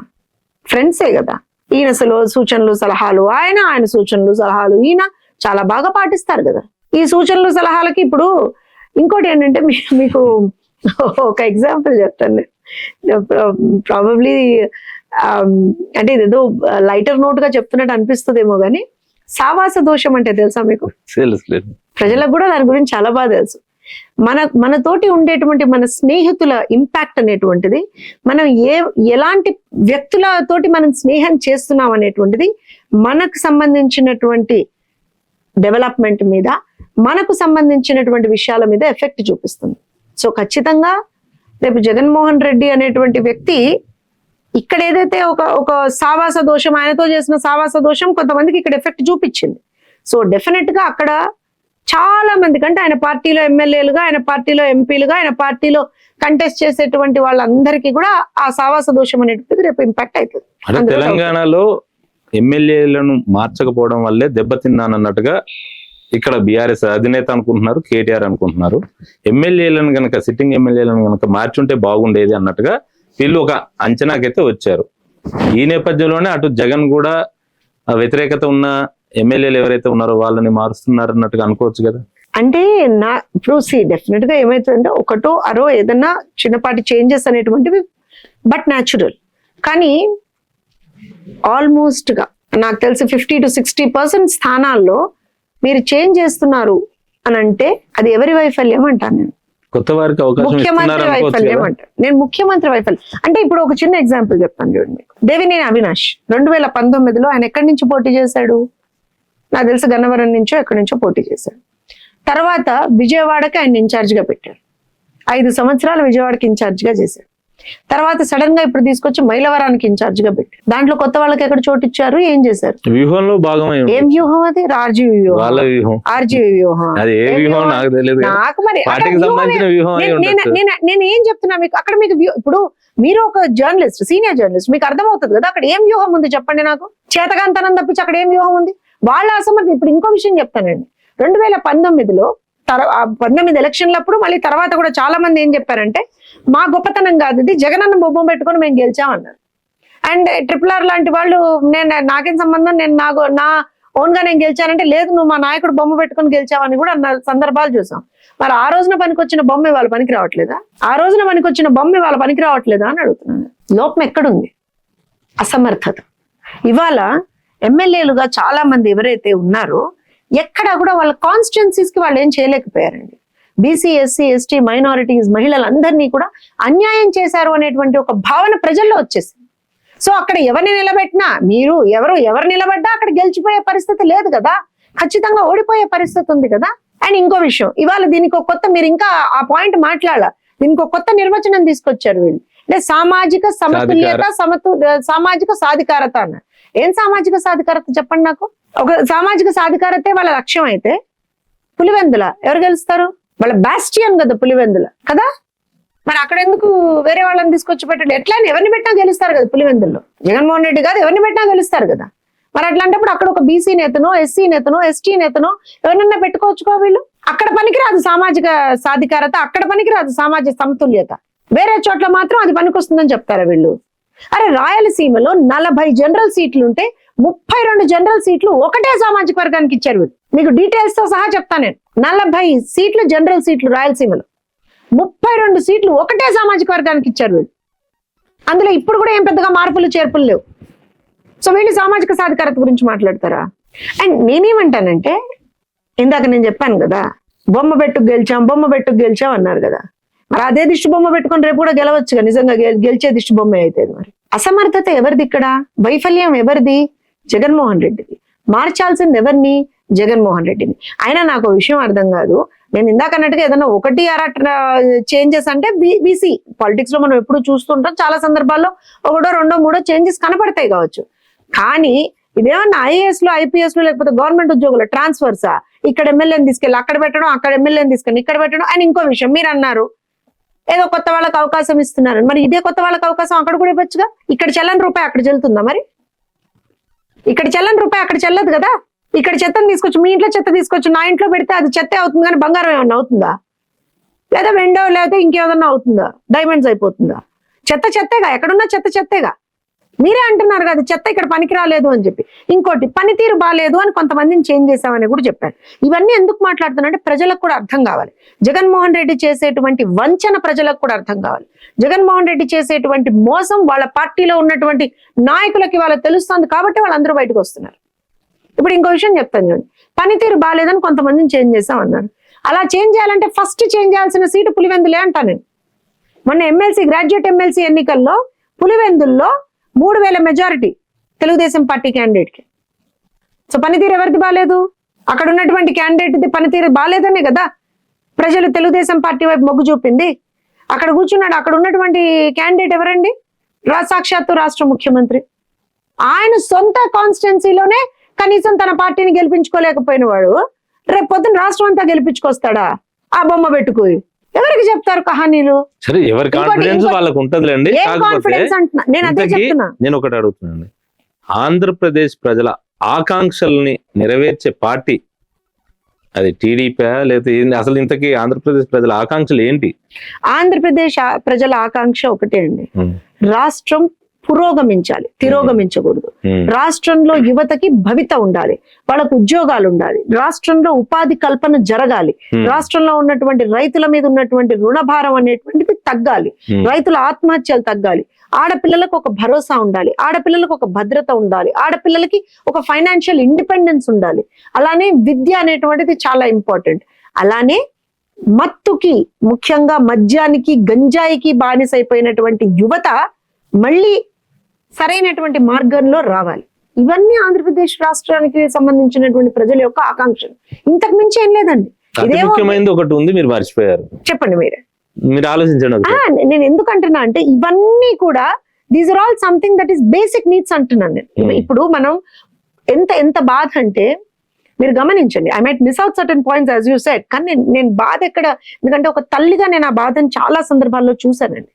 B: ఫ్రెండ్సే కదా. ఈయన సూచనలు సలహాలు ఆయన సూచనలు సలహాలు ఈయన చాలా బాగా పాటిస్తారు కదా. ఈ సూచనలు సలహాలకి ఇప్పుడు ఇంకోటి ఏంటంటే మీకు ఒక ఎగ్జాంపుల్ చెప్తాను. ప్రాబబ్లీ అంటే ఇదేదో లైటర్ నోట్ గా చెప్తున్నట్టు అనిపిస్తుందేమో కానీ, సావాస దోషం అంటే తెలుసా మీకు? ప్రజలకు కూడా దాని గురించి చాలా బాగా తెలుసు. మనతోటి ఉండేటువంటి మన స్నేహితుల ఇంపాక్ట్ అనేటువంటిది, మనం ఎలాంటి వ్యక్తులతోటి మనం స్నేహం చేస్తున్నాం అనేటువంటిది మనకు సంబంధించినటువంటి డెవలప్మెంట్ మీద, మనకు సంబంధించినటువంటి విషయాల మీద ఎఫెక్ట్ చూపిస్తుంది. సో ఖచ్చితంగా రేపు జగన్మోహన్ రెడ్డి అనేటువంటి వ్యక్తి ఇక్కడ ఏదైతే ఒక సావాస దోషం, ఆయనతో చేసిన సావాస దోషం కొంతమందికి ఇక్కడ ఎఫెక్ట్ చూపించింది. సో డెఫినెట్ గా అక్కడ చాలా మంది కంటే ఆయన పార్టీలో ఎమ్మెల్యేలుగా, ఆయన పార్టీలో ఎంపీలుగా, ఆయన పార్టీలో కంటెస్ట్ చేసేటువంటి వాళ్ళందరికీ కూడా ఆ సావాస దోషం అనేటువంటిది రేపు ఇంపాక్ట్ అవుతుంది.
A: తెలంగాణలో ఎమ్మెల్యేలను మార్చకపోవడం వల్లే దెబ్బతిన్నానన్నట్టుగా ఇక్కడ బీఆర్ఎస్ అధినేత అనుకుంటున్నారు, కేటీఆర్ అనుకుంటున్నారు. ఎమ్మెల్యేలను గనక, సిట్టింగ్ ఎమ్మెల్యేలను గనక మార్చుంటే బాగుండేది అన్నట్టుగా వీళ్ళు ఒక అంచనాకైతే వచ్చారు. ఈ నేపథ్యంలోనే అటు జగన్ కూడా వ్యతిరేకత ఉన్న ఎమ్మెల్యేలు ఎవరైతే ఉన్నారో వాళ్ళని మారుస్తున్నారు అన్నట్టుగా అనుకోవచ్చు కదా.
B: అంటే ఇప్పుడు డెఫినెట్ గా ఏమైతుందంటే ఒకటో అరో ఏదన్నా చిన్నపాటి చేంజెస్ అనేటువంటివి బట్ న్యాచురల్. కానీ ఆల్మోస్ట్ గా నాకు తెలిసి 50 to 60% స్థానాల్లో మీరు చేంజ్ చేస్తున్నారు అని అంటే అది ఎవరి వైఫల్యం అంటాను నేను.
A: కొత్త వారికి అవకాశం
B: ముఖ్యమంత్రి వైఫల్యం అంటారు. నేను ముఖ్యమంత్రి వైఫల్యం అంటే ఇప్పుడు ఒక చిన్న ఎగ్జాంపుల్ చెప్తాను చూడండి మీకు. దేవినేని అవినాష్ 2019లో ఆయన ఎక్కడి నుంచి పోటీ చేశాడు? నాకు తెలిసి గన్నవరం నుంచో ఎక్కడి నుంచో పోటీ చేశాడు. తర్వాత విజయవాడకి ఆయన ఇన్ఛార్జ్ గా పెట్టారు. 5 సంవత్సరాలు విజయవాడకి ఇన్ఛార్జ్ గా చేశారు. తర్వాత సడన్ గా ఇప్పుడు తీసుకొచ్చి మైలవరానికి ఇన్ఛార్జ్ గా పెట్టారు. దాంట్లో కొత్త వాళ్ళకి ఎక్కడ చోటు ఇచ్చారు? ఏం చేశారు?
A: వ్యూహంలో భాగమై.
B: ఏం వ్యూహం అది? ఆర్జీ వ్యూహం. ఆర్జీ వ్యూహం నాకు మరి నేను ఏం చెప్తున్నా మీకు, అక్కడ మీకు ఇప్పుడు మీరు ఒక జర్నలిస్ట్, సీనియర్ జర్నలిస్ట్, మీకు అర్థమవుతుంది కదా అక్కడ ఏం వ్యూహం ఉంది చెప్పండి నాకు. చేతగాంతనం తప్పించి అక్కడ ఏం వ్యూహం ఉంది? వాళ్ళ అసమర్థ. ఇప్పుడు ఇంకో విషయం చెప్తానండి. 2019లో ఆ 19 ఎలక్షన్లప్పుడు మళ్ళీ తర్వాత కూడా చాలా మంది ఏం చెప్పారంటే మా గొప్పతనం కాదు ఇది, జగనన్న బొమ్మ పెట్టుకొని మేము గెలిచామన్నారు. అండ్ RRR లాంటి వాళ్ళు నాకేం సంబంధం, నా ఓన్ గా నేను గెలిచానంటే, లేదు నువ్వు మా నాయకుడు బొమ్మ పెట్టుకొని గెలిచావని కూడా అన్న సందర్భాలు చూసాం. మరి ఆ రోజున పనికొచ్చిన బొమ్మ వాళ్ళు పనికి రావట్లేదా? ఆ రోజున పనికొచ్చిన బొమ్మ వాళ్ళు పనికి రావట్లేదా అని అడుగుతున్నాను. లోపం ఎక్కడుంది? అసమర్థత. ఇవాళ ఎమ్మెల్యేలుగా చాలా మంది ఎవరైతే ఉన్నారో ఎక్కడ కూడా వాళ్ళ కాన్స్టిట్యున్సీస్ కి వాళ్ళు ఏం చేయలేకపోయారండి. బీసీ, ఎస్సీ, ఎస్టీ, మైనారిటీస్, మహిళలందరినీ కూడా అన్యాయం చేశారు అనేటువంటి ఒక భావన ప్రజల్లో వచ్చేసింది. సో అక్కడ ఎవరిని నిలబెట్టినా, ఎవరు నిలబడ్డా అక్కడ గెలిచిపోయే పరిస్థితి లేదు కదా, ఖచ్చితంగా ఓడిపోయే పరిస్థితి ఉంది కదా. అండ్ ఇంకో విషయం, ఇవాళ దీనికి ఒక కొత్త, మీరు ఇంకా ఆ పాయింట్ మాట్లాడాల, దీనికి ఒక కొత్త నిర్వచనం తీసుకొచ్చారు వీళ్ళు. అంటే సామాజిక సమతుల్యత, సామాజిక సాధికారత అన్నారు. ఏం సామాజిక సాధికారత చెప్పండి నాకు. ఒక సామాజిక సాధికారతే వాళ్ళ లక్ష్యం అయితే పులివెందుల ఎవరు గెలుస్తారు? వాళ్ళ బాస్టియన్ కదా పులివెందుల కదా. మరి అక్కడ ఎందుకు వేరే వాళ్ళని తీసుకొచ్చి పెట్టండి? ఎట్లా ఎవరిని పెట్టినా గెలుస్తారు కదా పులివెందుల్లో. జగన్మోహన్ రెడ్డి కాదు, ఎవరిని పెట్టినా గెలుస్తారు కదా. మరి అట్లాంటప్పుడు అక్కడ ఒక బీసీ నేతనో, ఎస్సీ నేతనో, ఎస్టీ నేతనో ఎవరినన్నా పెట్టుకోవచ్చుకో. వీళ్ళు అక్కడ పనికిరాదు సామాజిక సాధికారత, అక్కడ పనికిరాదు సామాజిక సమతుల్యత, వేరే చోట్ల మాత్రం అది పనికొస్తుందని చెప్తారా వీళ్ళు? అరే రాయలసీమలో 40 జనరల్ సీట్లు ఉంటే 32 జనరల్ సీట్లు ఒకటే సామాజిక వర్గానికి ఇచ్చారు వీళ్ళు. మీకు డీటెయిల్స్ తో సహా చెప్తాను నేను. 40 సీట్లు జనరల్ సీట్లు రాయలసీమలో, 32 సీట్లు ఒకటే సామాజిక వర్గానికి ఇచ్చారు వీళ్ళు. అందులో ఇప్పుడు కూడా ఏం పెద్దగా మార్పులు చేర్పులు లేవు. సో వీళ్ళు సామాజిక సాధికారత గురించి మాట్లాడతారా? అండ్ నేనేమంటానంటే, ఇందాక నేను చెప్పాను కదా, బొమ్మ పెట్టుకు గెలిచాం అన్నారు కదా. మరి అదే దిష్టి బొమ్మ పెట్టుకొని రేపు కూడా గెలవచ్చుగా, నిజంగా గెలిచే దిష్టి బొమ్మ అయితే. మరి అసమర్థత ఎవరిది ఇక్కడ? వైఫల్యం ఎవరిది? జగన్మోహన్ రెడ్డిది. మార్చాల్సింది ఎవరిని? జగన్మోహన్ రెడ్డిని. అయినా నాకు విషయం అర్థం కాదు, నేను ఇందాక అన్నట్టుగా ఏదైనా 1 చేంజెస్ అంటే బీసీ పాలిటిక్స్ లో మనం ఎప్పుడు చూస్తుంటాం, చాలా సందర్భాల్లో 1, 2, 3 చేంజెస్ కనపడతాయి కావచ్చు. కానీ ఇదేమన్నా IAS లో, IPS లో, లేకపోతే గవర్నమెంట్ ఉద్యోగుల ట్రాన్స్ఫర్సా? ఇక్కడ ఎమ్మెల్యేని తీసుకెళ్ళి అక్కడ పెట్టడం, అక్కడ ఎమ్మెల్యేని తీసుకెళ్ళి ఇక్కడ పెట్టడం. అండ్ ఇంకో విషయం, మీరు అన్నారు ఏదో కొత్త వాళ్ళకి అవకాశం ఇస్తున్నారు. మరి ఇదే కొత్త వాళ్ళకి అవకాశం అక్కడ కూడా ఇవ్వచ్చుగా. ఇక్కడ చెల్లని రూపాయి అక్కడ చెల్లుతుందా? మరి ఇక్కడ చెల్లని రూపాయి అక్కడ చెల్లదు కదా. ఇక్కడ చెత్తను తీసుకొచ్చి, మీ ఇంట్లో చెత్త తీసుకొచ్చి నా ఇంట్లో పెడితే అది చెత్తే అవుతుంది, కానీ బంగారం ఏమన్నా అవుతుందా? లేదా వెండో, లేదా ఇంకేదన్నా అవుతుందా? డైమండ్స్ అయిపోతుందా? చెత్తేగా, ఎక్కడున్నా చెత్తేగా. మీరే అంటున్నారు కదా చెత్త ఇక్కడ పనికి రాలేదు అని చెప్పి. ఇంకోటి, పనితీరు బాగాలేదు అని కొంతమందిని చేంజ్ చేశామని కూడా చెప్పారు. ఇవన్నీ ఎందుకు మాట్లాడుతున్నా, ప్రజలకు కూడా అర్థం కావాలి. జగన్మోహన్ రెడ్డి చేసేటువంటి వంచన ప్రజలకు కూడా అర్థం కావాలి. జగన్మోహన్ రెడ్డి చేసేటువంటి మోసం వాళ్ళ పార్టీలో ఉన్నటువంటి నాయకులకి వాళ్ళకి తెలుస్తుంది కాబట్టి వాళ్ళందరూ బయటకు వస్తున్నారు. ఇప్పుడు ఇంకో విషయం చెప్తాను చూడండి, పనితీరు బాగాలేదని కొంతమందిని చేంజ్ చేశాం అన్నారు. అలా చేంజ్ చేయాలంటే ఫస్ట్ చేంజ్ చేయాల్సిన సీటు పులివెందులే అంటాను నేను. మొన్న గ్రాడ్యుయేట్ ఎమ్మెల్సీ ఎన్నికల్లో పులివెందుల్లో 3000 మెజారిటీ తెలుగుదేశం పార్టీ క్యాండిడేట్ కి. సో పనితీరు ఎవరిది బాగాలేదు? అక్కడ ఉన్నటువంటి క్యాండిడేట్ పనితీరు బాగాలేదనే కదా ప్రజలు తెలుగుదేశం పార్టీ వైపు మొగ్గు చూపింది. అక్కడ కూర్చున్నాడు, అక్కడ ఉన్నటువంటి క్యాండిడేట్ ఎవరండి? సాక్షాత్తు రాష్ట్ర ముఖ్యమంత్రి. ఆయన సొంత కాన్స్టిట్యున్సీలోనే కనీసం తన పార్టీని గెలిపించుకోలేకపోయిన వాడు రేపు పొద్దున రాష్ట్రం అంతా గెలిపించుకొస్తాడా ఆ బొమ్మ పెట్టుకోయి? ఎవరికి చెప్తారు కహానీలు?
A: సరే, ఎవరి కాన్ఫిడెన్స్ వాళ్ళకు ఉంటదిలేండి.
B: నేను అదే చెప్తున్నా.
A: నేను ఒకటి అడుగుతున్నాను, ఆంధ్రప్రదేశ్ ప్రజల ఆకాంక్షల్ని నెరవేర్చే పార్టీ అది టీడీపీ లేదా అసలు ఇంతకీ ఆంధ్రప్రదేశ్ ప్రజల ఆకాంక్షలు ఏంటి?
B: ఆంధ్రప్రదేశ్ ప్రజల ఆకాంక్ష ఒకటే అండి, రాష్ట్రం పురోగమించాలి, తిరోగమించకూడదు. రాష్ట్రంలో యువతకి భవిత ఉండాలి, వాళ్ళకు ఉద్యోగాలు ఉండాలి, రాష్ట్రంలో ఉపాధి కల్పన జరగాలి, రాష్ట్రంలో ఉన్నటువంటి రైతుల మీద ఉన్నటువంటి రుణభారం అనేటువంటిది తగ్గాలి, రైతుల ఆత్మహత్యలు తగ్గాలి, ఆడపిల్లలకు ఒక భరోసా ఉండాలి, ఆడపిల్లలకు ఒక భద్రత ఉండాలి, ఆడపిల్లలకి ఒక ఫైనాన్షియల్ ఇండిపెండెన్స్ ఉండాలి. అలానే విద్య అనేటువంటిది చాలా ఇంపార్టెంట్. అలానే మత్తుకి, ముఖ్యంగా మద్యానికి, గంజాయికి బానిసైపోయినటువంటి యువత మళ్ళీ సరైనటువంటి మార్గంలో రావాలి. ఇవన్నీ ఆంధ్రప్రదేశ్ రాష్ట్రానికి సంబంధించినటువంటి ప్రజల యొక్క ఆకాంక్షలు. ఇంతకు మించి ఏం లేదండి.
A: ముఖ్యమైనది ఒకటి ఉంది, మీరు మర్చిపోయారు.
B: చెప్పండి, మీరు
A: ఆలోచించండి.
B: నేను ఎందుకు అంటున్నా అంటే ఇవన్నీ కూడా these are all something that is basic needs అంటున్నాను నేను. ఇప్పుడు మనం ఎంత బాధ అంటే మీరు గమనించండి, I might miss out certain points as you said, కానీ నేను బాధ ఎక్కడ, ఎందుకంటే ఒక తల్లిగా నేను ఆ బాధను చాలా సందర్భాల్లో చూశానండి.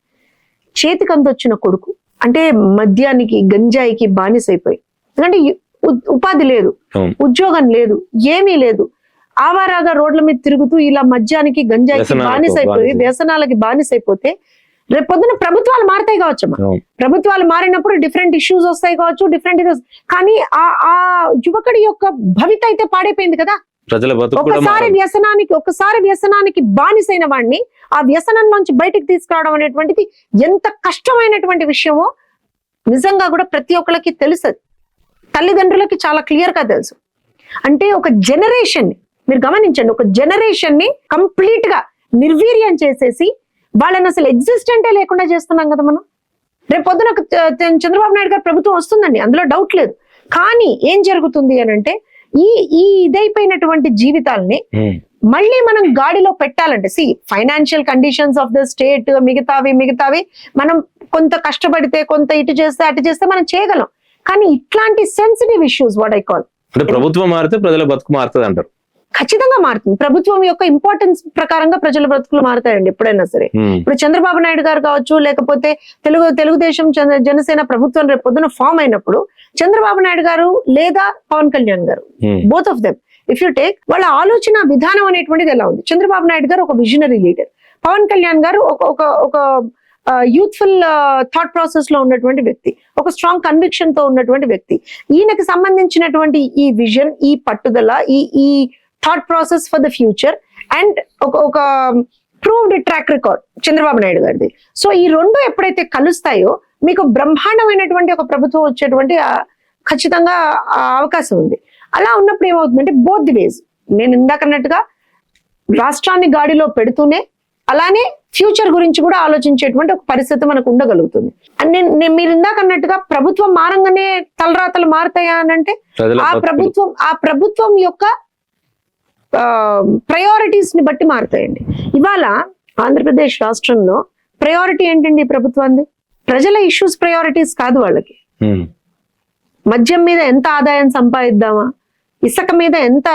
B: చేతికి అందొచ్చిన కొడుకు అంటే మద్యానికి, గంజాయికి బానిసైపోయి, ఎందుకంటే ఉపాధి లేదు, ఉద్యోగం లేదు, ఏమీ లేదు, ఆవారాగా రోడ్ల మీద తిరుగుతూ ఇలా మద్యానికి గంజాయికి
A: వ్యసనాలకు
B: బానిసైపోయి
A: బానిస.
B: వ్యసనాలకి బానిసైపోతే రేపు పొద్దున ప్రభుత్వాలు మారుతాయి కావచ్చమ్మా.
A: అవును.
B: ప్రభుత్వాలు మారినప్పుడు డిఫరెంట్ ఇష్యూస్ వస్తాయి కావచ్చు, డిఫరెంట్ ఇది కానీ ఆ యువకుడి యొక్క భవిత అయితే పాడైపోయింది కదా.
A: ప్రజల బతుకు కూడా
B: ఒకసారి వ్యసనానికి బానిసైన వాడిని ఆ వ్యసనంలోంచి బయటికి తీసుకురావడం అనేటువంటిది ఎంత కష్టమైనటువంటి విషయమో నిజంగా కూడా ప్రతి ఒక్కరికి తెలుసు. తల్లిదండ్రులకి చాలా క్లియర్ గా తెలుసు. అంటే ఒక జనరేషన్ ని మీరు గమనించండి, ఒక జనరేషన్ ని కంప్లీట్ గా నిర్వీర్యం చేసేసి వాళ్ళని అసలు ఎగ్జిస్టెంటే లేకుండా చేస్తున్నాం కదా మనం. రేపు పొద్దున చంద్రబాబు నాయుడు గారి ప్రభుత్వం వస్తుందండి, అందులో డౌట్ లేదు. కానీ ఏం జరుగుతుంది అని అంటే ఈ ఇదైపోయినటువంటి జీవితాలని మళ్ళీ మనం గాడిలో పెట్టాలంటే financial conditions of the state మిగతావి మనం కొంత కష్టపడితే కొంత ఇటు చేస్తే అటు చేస్తే మనం చేయగలం. కానీ ఇట్లాంటి sensitive issues what I call,
A: అంటే ప్రభుత్వం మారితే ప్రజల బతుకు మారుతుంది అంటారు.
B: ఖచ్చితంగా మారుతుంది. ప్రభుత్వం యొక్క ఇంపార్టెన్స్ ప్రకారంగా ప్రజల బ్రతుకులు మారుతాయండి ఎప్పుడైనా సరే. ఇప్పుడు చంద్రబాబు నాయుడు గారు కావచ్చు, లేకపోతే తెలుగుదేశం జనసేన ప్రభుత్వం రేపు పొద్దున ఫామ్ అయినప్పుడు చంద్రబాబు నాయుడు గారు లేదా పవన్ కళ్యాణ్ గారు, both of them if you take, వాళ్ళ ఆలోచన విధానం అనేటువంటిది ఎలా ఉంది. చంద్రబాబు నాయుడు గారు ఒక విజనరీ లీడర్, పవన్ కళ్యాణ్ గారు ఒక యూత్ఫుల్ థాట్ ప్రాసెస్ లో ఉన్నటువంటి వ్యక్తి, ఒక స్ట్రాంగ్ కన్విక్షన్ తో ఉన్నటువంటి వ్యక్తి. ఈయనకి సంబంధించినటువంటి ఈ విజన్, ఈ పట్టుదల, ఈ thought process for the future and ఒక proved track record Chandrababu Naidu గారిది. సో ఈ రెండు ఎప్పుడైతే కలుస్తాయో మీకు బ్రహ్మాండమైనటువంటి ఒక ప్రభుత్వం వచ్చేటువంటి ఖచ్చితంగా అవకాశం ఉంది. అలా ఉన్నప్పుడు ఏమవుతుందంటే బోత్ ది వేస్, నేను ఇందాకన్నట్టుగా రాష్ట్రాన్ని గాడిలో పెడుతూనే అలానే ఫ్యూచర్ గురించి కూడా ఆలోచించేటువంటి ఒక పరిస్థితి మనకు ఉండగలుగుతుంది. నేను మీరు ఇందాకన్నట్టుగా ప్రభుత్వం మారంగానే తలరాతలు మారుతాయా అని అంటే ఆ ప్రభుత్వం యొక్క ప్రయారిటీస్ ని బట్టి మారుతాయండి. ఇవాళ ఆంధ్రప్రదేశ్ రాష్ట్రంలో ప్రయారిటీ ఏంటండి ఈ ప్రభుత్వాన్ని? ప్రజల ఇష్యూస్ ప్రయారిటీస్ కాదు వాళ్ళకి. మద్యం మీద ఎంత ఆదాయం సంపాదిద్దామా, ఇసుక మీద ఎంత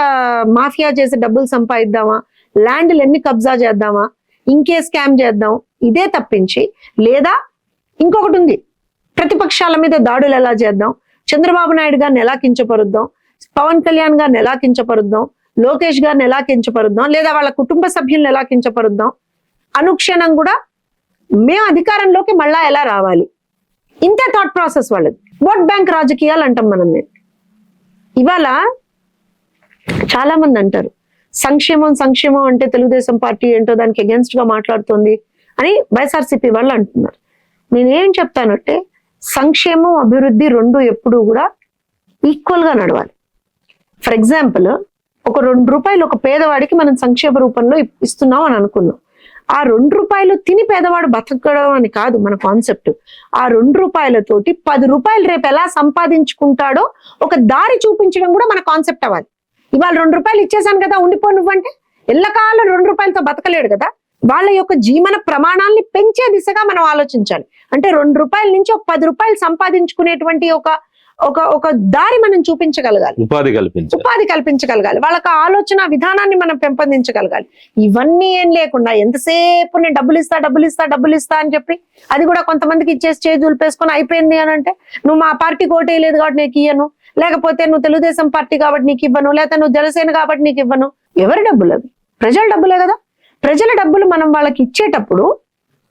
B: మాఫియా చేసి డబ్బులు సంపాదిద్దామా, ల్యాండ్లు ఎన్ని కబ్జా చేద్దామా, ఇంకే స్కామ్ చేద్దాం, ఇదే తప్పించి లేదా ఇంకొకటి ఉంది, ప్రతిపక్షాల మీద దాడులు ఎలా చేద్దాం, చంద్రబాబు నాయుడు గారిని ఎలా కించపరుద్దాం, పవన్ కళ్యాణ్ గారిని ఎలా కించపరుద్దాం, లోకేష్ గారిని ఎలా కించపరుద్దాం, లేదా వాళ్ళ కుటుంబ సభ్యులను ఎలా కించపరుద్దాం, అనుక్షణం కూడా మేము అధికారంలోకి మళ్ళా ఎలా రావాలి, ఇంతే థాట్ ప్రాసెస్ వాళ్ళది. ఓట్ బ్యాంక్ రాజకీయాలు అంటాం మనం. ఇవాళ చాలా మంది అంటారు సంక్షేమం అంటే తెలుగుదేశం పార్టీ ఏంటో దానికి అగేన్స్ట్ గా మాట్లాడుతుంది అని వైఎస్ఆర్సీపీ వాళ్ళు అంటున్నారు. నేనేం చెప్తానంటే సంక్షేమం అభివృద్ధి రెండు ఎప్పుడు కూడా ఈక్వల్ గా నడవాలి. ఫర్ ఎగ్జాంపుల్, ఒక 2 రూపాయలు ఒక పేదవాడికి మనం సంక్షేమ రూపంలో ఇస్తున్నాం అని అనుకున్నాం. ఆ 2 రూపాయలు తిని పేదవాడు బతకడం అని కాదు మన కాన్సెప్ట్. ఆ 2 రూపాయలతోటి 10 రూపాయలు రేపు ఎలా సంపాదించుకుంటాడో ఒక దారి చూపించడం కూడా మన కాన్సెప్ట్ అవ్వాలి. ఇవాళ 2 రూపాయలు ఇచ్చేసాను కదా ఉండిపో నువ్వంటే ఎల్లకాలం 2 రూపాయలతో బతకలేడు కదా. వాళ్ళ యొక్క జీవన ప్రమాణాలని పెంచే దిశగా మనం ఆలోచించాలి. అంటే 2 రూపాయల నుంచి ఒక 10 రూపాయలు సంపాదించుకునేటువంటి ఒక దారి మనం చూపించగలగాలి, ఉపాధి కల్పించగలగాలి, వాళ్ళకి ఆలోచన విధానాన్ని మనం పెంపొందించగలగాలి. ఇవన్నీ ఏం లేకుండా ఎంతసేపు నేను డబ్బులు ఇస్తా అని చెప్పి అది కూడా కొంతమందికి ఇచ్చేసి చేతులు పేసుకొని అయిపోయింది అని అంటే, నువ్వు మా పార్టీ కోటేయలేదు కాబట్టి నీకు ఇయ్యను, లేకపోతే నువ్వు తెలుగుదేశం పార్టీ కాబట్టి నీకు ఇవ్వను, లేకపోతే నువ్వు జనసేన కాబట్టి నీకు ఇవ్వను. ఎవరి డబ్బులు అవి? ప్రజల డబ్బులే కదా. ప్రజల డబ్బులు మనం వాళ్ళకి ఇచ్చేటప్పుడు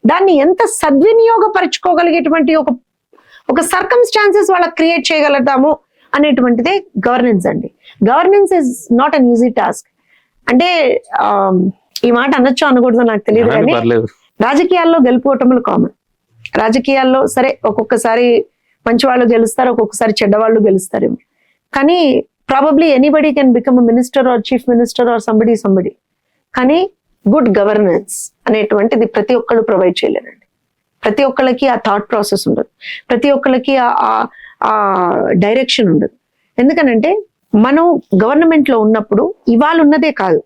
B: దాన్ని ఎంత సద్వినియోగపరచుకోగలిగేటువంటి ఒక సర్కమ్స్టాన్సెస్ వాళ్ళకి క్రియేట్ చేయగలుగుతాము అనేటువంటిదే గవర్నెన్స్ అండి. Governance is not an easy task. అంటే ఈ మాట అనొచ్చో అనకూడదో నాకు తెలియదు, కానీ రాజకీయాల్లో గెలుపోవటములు కామన్. రాజకీయాల్లో సరే ఒక్కొక్కసారి మంచి వాళ్ళు గెలుస్తారు, ఒక్కొక్కసారి చెడ్డవాళ్ళు గెలుస్తారేమో, కానీ probably anybody can become a minister or chief minister or somebody. కానీ గుడ్ గవర్నెన్స్ అనేటువంటిది ప్రతి ఒక్కళ్ళు ప్రొవైడ్ చేయలేరండి. ప్రతి ఒక్కళ్ళకి ఆ థాట్ ప్రాసెస్ ఉండదు, ప్రతి ఒక్కళ్ళకి ఆ డైరెక్షన్ ఉండదు. ఎందుకనంటే మనం గవర్నమెంట్ లో ఉన్నప్పుడు ఇవాళ ఉన్నదే కాదు,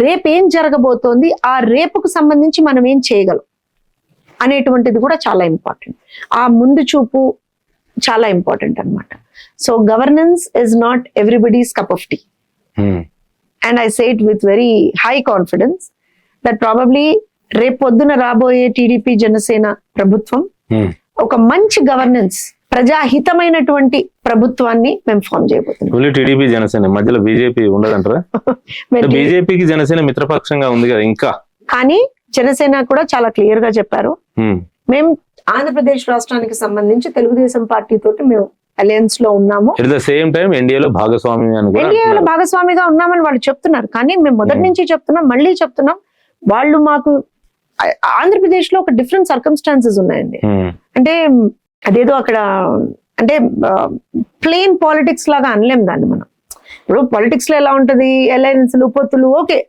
B: రేపేం జరగబోతోంది, ఆ రేపుకు సంబంధించి మనం ఏం చేయగలం అనేటువంటిది కూడా చాలా ఇంపార్టెంట్. ఆ ముందు చూపు చాలా ఇంపార్టెంట్ అన్నమాట. So governance is not everybody's cup of tea, and I say it with very high confidence that probably రేపు పొద్దున రాబోయే టీడీపీ జనసేన ప్రభుత్వం ఒక మంచి గవర్నెన్స్ ప్రజాహితమైనటువంటి ప్రభుత్వాన్ని మేము ఫామ్ చేయబోతున్నాం.
A: ఓన్లీ టీడీపీ జనసేన మధ్యలో బీజేపీ ఉండదంటారా? బీజేపీకి జనసేన మిత్రపక్షంగా ఉంది కదా ఇంకా.
B: కానీ జనసేన కూడా చాలా క్లియర్ గా చెప్పారు, మేము ఆంధ్రప్రదేశ్ రాష్ట్రానికి సంబంధించి తెలుగుదేశం పార్టీ తోటి మేము అలయన్స్ లో ఉన్నాము,
A: ఎట్ ద సేమ్ టైం ఎన్డీఏలో భాగస్వామి అని కూడా
B: ఎన్డీఏలో భాగస్వామిగా ఉన్నామని వాళ్ళు చెప్తున్నారు. కానీ మేము మొదటి నుంచి చెప్తున్నాం, మళ్ళీ చెప్తున్నాం, వాళ్ళు మాకు ఆంధ్రప్రదేశ్ లో ఒక డిఫరెంట్ సర్కమ్స్టాన్సెస్ ఉన్నాయండి. అంటే అదేదో అక్కడ అంటే ప్లెయిన్ పాలిటిక్స్ లాగా అనలేం దాన్ని మనం. ఇప్పుడు పాలిటిక్స్ లో ఎలా ఉంటది, అలయన్స్లు పొత్తులు, ఓకే.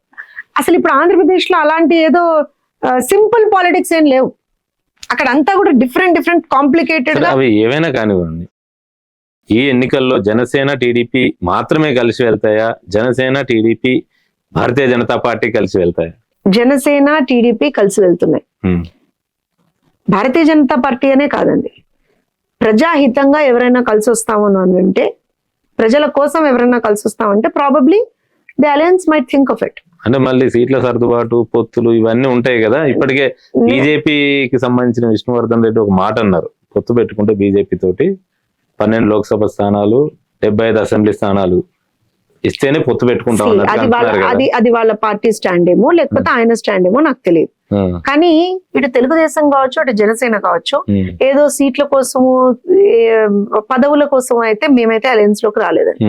B: అసలు ఇప్పుడు ఆంధ్రప్రదేశ్ లో అలాంటి ఏదో సింపుల్ పాలిటిక్స్ ఏం లేవు. అక్కడ అంతా కూడా డిఫరెంట్ కాంప్లికేటెడ్ గా.
A: అవి ఏవైనా కానివ్వండి, ఈ ఎన్నికల్లో జనసేన టీడీపీ మాత్రమే కలిసి వెళ్తాయా, జనసేన టీడీపీ భారతీయ జనతా పార్టీ కలిసి వెళ్తాయా?
B: జనసేన టీడీపీ కలిసి వెళ్తున్నాయి. భారతీయ జనతా పార్టీ అనే కాదండి, ప్రజాహితంగా ఎవరైనా కలిసి వస్తాము అని అంటే, ప్రజల కోసం ఎవరైనా కలిసి వస్తామంటే probably the alliance might think of it.
A: అంటే మళ్ళీ సీట్ల సర్దుబాటు, పొత్తులు ఇవన్నీ ఉంటాయి కదా. ఇప్పటికే బీజేపీకి సంబంధించిన విష్ణువర్ధన్ రెడ్డి ఒక మాట అన్నారు, పొత్తు పెట్టుకుంటే బీజేపీ తోటి 12 లోక్సభ స్థానాలు, 75 అసెంబ్లీ స్థానాలు ఇస్తేనే పొత్తు పెట్టుకుంటాం.
B: అది వాళ్ళ పార్టీ స్టాండ్ ఏమో, లేకపోతే ఆయన స్టాండ్ ఏమో నాకు తెలియదు. కానీ ఇటు తెలుగుదేశం కావచ్చు, అటు జనసేన కావచ్చు, ఏదో సీట్ల కోసము పదవుల కోసం అయితే మేమైతే అలయన్స్ లోకి రాలేదండి.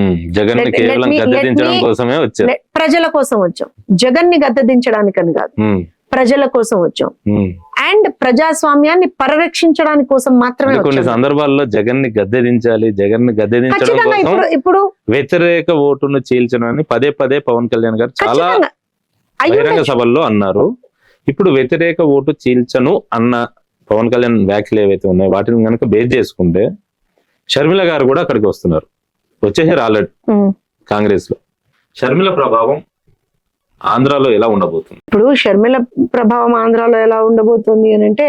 B: ప్రజల కోసం వచ్చాం, జగన్ ని గద్దెదించడానికని కాదు, ప్రజల కోసం వచ్చాం. అండ్ ప్రజాస్వామ్యాన్ని పరిరక్షించడానికి కోసం మాత్రమే.
A: కొన్ని సందర్భాల్లో జగన్ ని గద్దెదించాలి, జగన్ ని గద్దెదించడం
B: ఇప్పుడు
A: వ్యతిరేక ఓటును చీల్చనని పదే పవన్ కళ్యాణ్ గారు చాలా బహిరంగ సభల్లో అన్నారు. ఇప్పుడు వ్యతిరేక ఓటు చీల్చను అన్న పవన్ కళ్యాణ్ వ్యాఖ్యలు ఏవైతే ఉన్నాయో వాటిని కనుక బేస్ చేసుకుంటే షర్మిల గారు కూడా అక్కడికి వస్తున్నారు, వచ్చేసారు ఆల్రెడీ కాంగ్రెస్ లో. షర్మిల ప్రభావం ఆంధ్రాలో ఎలా ఉండబోతుంది?
B: ఇప్పుడు షర్మిల ప్రభావం ఆంధ్రాలో ఎలా ఉండబోతుంది అని అంటే,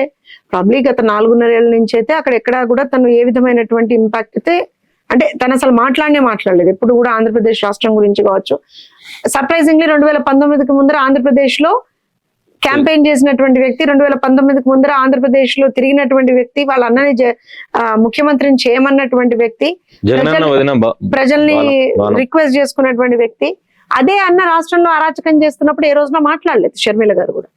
B: ప్రాబ్లీ గత 4.5 ఏళ్ల నుంచి అయితే అక్కడ ఎక్కడా కూడా తను ఏ విధమైనటువంటి ఇంపాక్ట్ అయితే, అంటే తను అసలు మాట్లాడలేదు ఎప్పుడు కూడా ఆంధ్రప్రదేశ్ రాష్ట్రం గురించి కావచ్చు. సర్ప్రైజింగ్లీ 2019కి ముందర ఆంధ్రప్రదేశ్ లో క్యాంపెయిన్ చేసినటువంటి వ్యక్తి, 2019కి ముందర ఆంధ్రప్రదేశ్ లో తిరిగినటువంటి వ్యక్తి, వాళ్ళ అన్నని ముఖ్యమంత్రిని చేయమన్నటువంటి వ్యక్తి, ప్రజల్ని రిక్వెస్ట్ చేసుకున్నటువంటి వ్యక్తి, అదే అన్న రాష్ట్రంలో అరాచకం చేస్తున్నప్పుడు ఏ రోజున మాట్లాడలేదు షర్మిల గారు కూడా.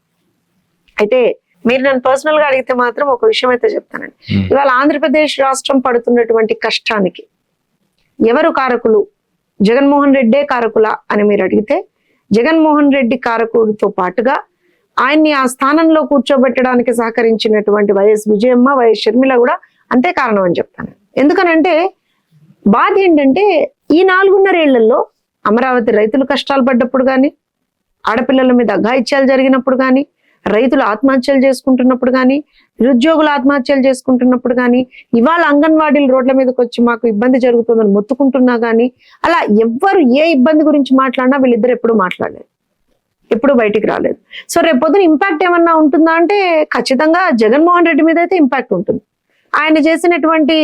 B: అయితే మీరు నన్ను పర్సనల్ గా అడిగితే మాత్రం ఒక విషయం అయితే చెప్తానండి, ఇవాళ ఆంధ్రప్రదేశ్ రాష్ట్రం పడుతున్నటువంటి కష్టానికి ఎవరు కారకులు? జగన్మోహన్ రెడ్డే కారకులా అని మీరు అడిగితే, జగన్మోహన్ రెడ్డి కారకుడితో పాటుగా ఆయన్ని ఆ స్థానంలో కూర్చోబెట్టడానికి సహకరించినటువంటి వైఎస్ విజయమ్మ, వైఎస్ షర్మిల కూడా అంతే కారణం అని చెప్తాను. ఎందుకనంటే బాధ ఏంటంటే, ఈ 4.5 ఏళ్లలో అమరావతి రైతులు కష్టాలు పడ్డప్పుడు కానీ, ఆడపిల్లల మీద అఘాయిత్యాలు జరిగినప్పుడు కానీ, రైతులు ఆత్మహత్యలు చేసుకుంటున్నప్పుడు కానీ, నిరుద్యోగులు ఆత్మహత్యలు చేసుకుంటున్నప్పుడు కానీ, ఇవాళ అంగన్వాడీలు రోడ్ల మీదకి వచ్చి మాకు ఇబ్బంది జరుగుతుందని మొత్తుకుంటున్నా కానీ, అలా ఎవ్వరు ఏ ఇబ్బంది గురించి మాట్లాడినా వీళ్ళిద్దరు ఎప్పుడు మాట్లాడలేదు, ఎప్పుడు బయటికి రాలేదు. సో రేపు పొద్దున ఇంపాక్ట్ ఏమన్నా ఉంటుందా అంటే ఖచ్చితంగా జగన్మోహన్ రెడ్డి మీద అయితే ఇంపాక్ట్ ఉంటుంది. ఆయన చేసినటువంటి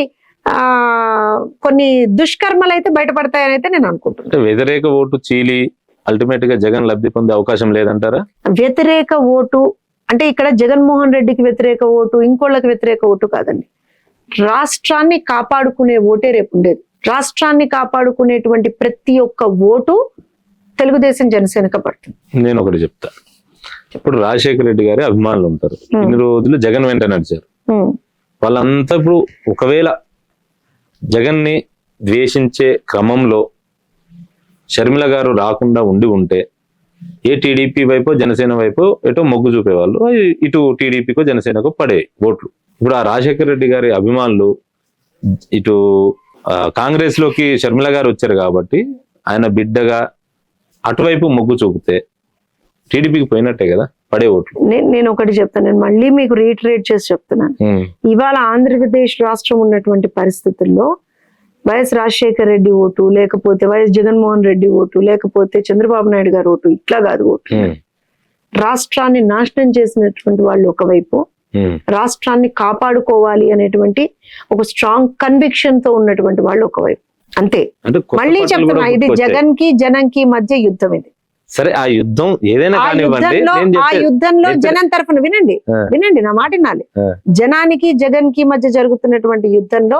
B: కొన్ని దుష్కర్మలు అయితే బయటపడతాయని అయితే నేను అనుకుంటున్నాను.
A: వ్యతిరేక ఓటు చీలి అల్టిమేట్ గా జగన్ లబ్ధి పొందే అవకాశం లేదంటారా?
B: వ్యతిరేక ఓటు అంటే ఇక్కడ జగన్మోహన్ రెడ్డికి వ్యతిరేక ఓటు, ఇంకోళ్ళకి వ్యతిరేక ఓటు కాదండి. రాష్ట్రాన్ని కాపాడుకునే ఓటే రేపు ఉండేది. రాష్ట్రాన్ని కాపాడుకునేటువంటి ప్రతి ఒక్క ఓటు తెలుగుదేశం జనసేనకు పడుతుంది.
A: నేను ఒకటి చెప్తా, ఇప్పుడు రాజశేఖర రెడ్డి గారి అభిమానులు ఉంటారు, ఇన్ని రోజులు జగన్ వెంట నడిచారు. వాళ్ళంతా ఇప్పుడు ఒకవేళ జగన్ ని ద్వేషించే క్రమంలో షర్మిల గారు రాకుండా ఉంటే ఏ టీడీపీ వైపు జనసేన వైపు ఎటో మొగ్గు చూపేవాళ్ళు, ఇటు టీడీపీకో జనసేనకో పడే ఓట్లు. ఇప్పుడు ఆ రాజశేఖర రెడ్డి గారి అభిమానులు ఇటు కాంగ్రెస్ లోకి షర్మిల గారు వచ్చారు కాబట్టి ఆయన బిడ్డగా అటువైపు మొగ్గు చూపితే టీడీపీకి పోయినట్టే కదా పడే ఓట్లు.
B: నేను ఒకటి చెప్తాను, నేను మళ్ళీ మీకు రీటరేట్ చేసి చెప్తున్నాను. ఇవాళ ఆంధ్రప్రదేశ్ రాష్ట్రం ఉన్నటువంటి పరిస్థితుల్లో వైఎస్ రాజశేఖర రెడ్డి ఓటు, లేకపోతే వైఎస్ జగన్మోహన్ రెడ్డి ఓటు, లేకపోతే చంద్రబాబు నాయుడు గారు ఓటు, ఇట్లా కాదు ఓటు. రాష్ట్రాన్ని నాశనం చేసినటువంటి వాళ్ళు ఒకవైపు, రాష్ట్రాన్ని కాపాడుకోవాలి అనేటువంటి ఒక స్ట్రాంగ్ కన్విక్షన్ తో ఉన్నటువంటి వాళ్ళు ఒకవైపు. అంతే. మళ్ళీ చెప్తున్నా, ఇది జగన్ కి జనం కి మధ్య యుద్ధం. ఇది
A: సరే, ఆ యుద్ధం ఏదైనా
B: ఆ యుద్ధంలో జనం తరఫున వినండి నా మాట వినాలి. జనానికి జగన్ కి మధ్య జరుగుతున్నటువంటి యుద్ధంలో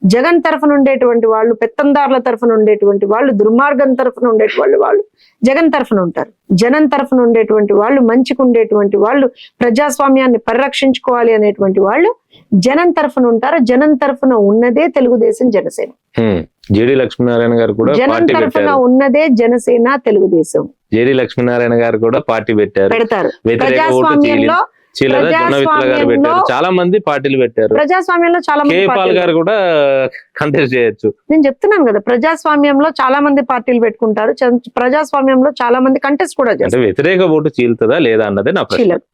B: జగన్ తరఫున ఉండేటువంటి వాళ్ళు, పెత్తందారుల తరఫున ఉండేటువంటి వాళ్ళు, దుర్మార్గం తరఫున ఉండేటువంటి వాళ్ళు జగన్ తరఫున ఉంటారు. జనం తరఫున ఉండేటువంటి వాళ్ళు, మంచికి ఉండేటువంటి వాళ్ళు, ప్రజాస్వామ్యాన్ని పరిరక్షించుకోవాలి అనేటువంటి వాళ్ళు జనం తరఫున ఉంటారు. జనం తరఫున ఉన్నదే తెలుగుదేశం, జనసేన.
A: జేడి లక్ష్మీనారాయణ గారు కూడా
B: జనం
A: పార్టీ
B: తరఫున
A: పెట్టారు.
B: ఉన్నదే జనసేన, తెలుగుదేశం
A: జేడి లక్ష్మీనారాయణ గారు కూడా పార్టీ పెట్టారు.
B: పెడతారు.
A: వ్యతిరేక ఓటు
B: ప్రజాస్వామ్యంలో
A: చీలద జొన్న విత్తుల గారు పెట్టారు. చాలా మంది పార్టీలు పెట్టారు.
B: ప్రజాస్వామ్యంలో చాలా
A: కే
B: మంది
A: పాల్
B: పార్టీలు-
A: గారు కూడా కంటెస్ట్ చేయొచ్చు.
B: నేను చెప్తున్నాను కదా, ప్రజాస్వామ్యంలో చాలా మంది పార్టీలు పెట్టుకుంటారు. ప్రజాస్వామ్యంలో చాలా మంది కంటెస్ట్ కూడా
A: అంటే
B: చేస్తారు.
A: వ్యతిరేక ఓటు చీలుతుందా లేదా అన్నదే నా ప్రశ్న.
B: చీలదు.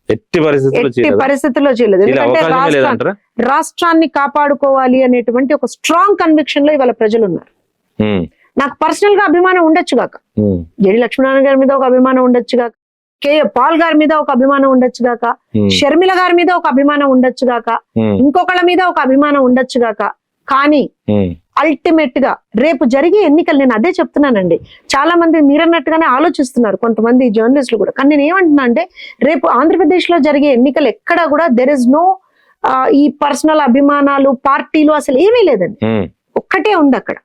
A: ఎట్టి పరిస్థితుల్లో
B: ఎట్టి
A: చీలదా?
B: పరిస్థితుల్లో చీలదు.
A: చీలే
B: ఎందుకంటే
A: అవకాశమే లేదంటారా?
B: రాష్ట్రాన్ని కాపాడుకోవాలి అనేటువంటి ఒక స్ట్రాంగ్ కన్విక్షన్ లో ఇవాళ ప్రజలు ఉన్నారు.
A: ఉమ్,
B: నాకు పర్సనల్ గా అభిమానం ఉండొచ్చు గాక,
A: ఉమ్,
B: జేడి లక్ష్మీనారాయణ గారి మీద ఒక అభిమానం ఉండొచ్చు గాక, కేఏ పాల్ గారి మీద ఒక అభిమానం ఉండొచ్చు గాక,
A: ఉమ్,
B: షర్మిల గారి మీద ఒక అభిమానం ఉండొచ్చు గాక,
A: ఉమ్,
B: ఇంకొకళ్ళ మీద ఒక అభిమానం ఉండొచ్చు గాక. కానీ
A: ఉమ్,
B: అల్టిమేట్ గా రేపు జరిగే ఎన్నికలు, నేను అదే చెప్తున్నానండి, చాలా మంది మీరన్నట్టుగానే ఆలోచిస్తున్నారు కొంతమంది జర్నలిస్టులు కూడా. కానీ నేను ఏమంటున్నా అంటే, రేపు ఆంధ్రప్రదేశ్ లో జరిగే ఎన్నికలు ఎక్కడా కూడా దెర్ ఇస్ నో ఈ పర్సనల్ అభిమానాలు, పార్టీలు అసలు ఏమీ లేదండి.
A: ఉమ్,
B: ఒక్కటే ఉంది అక్కడ,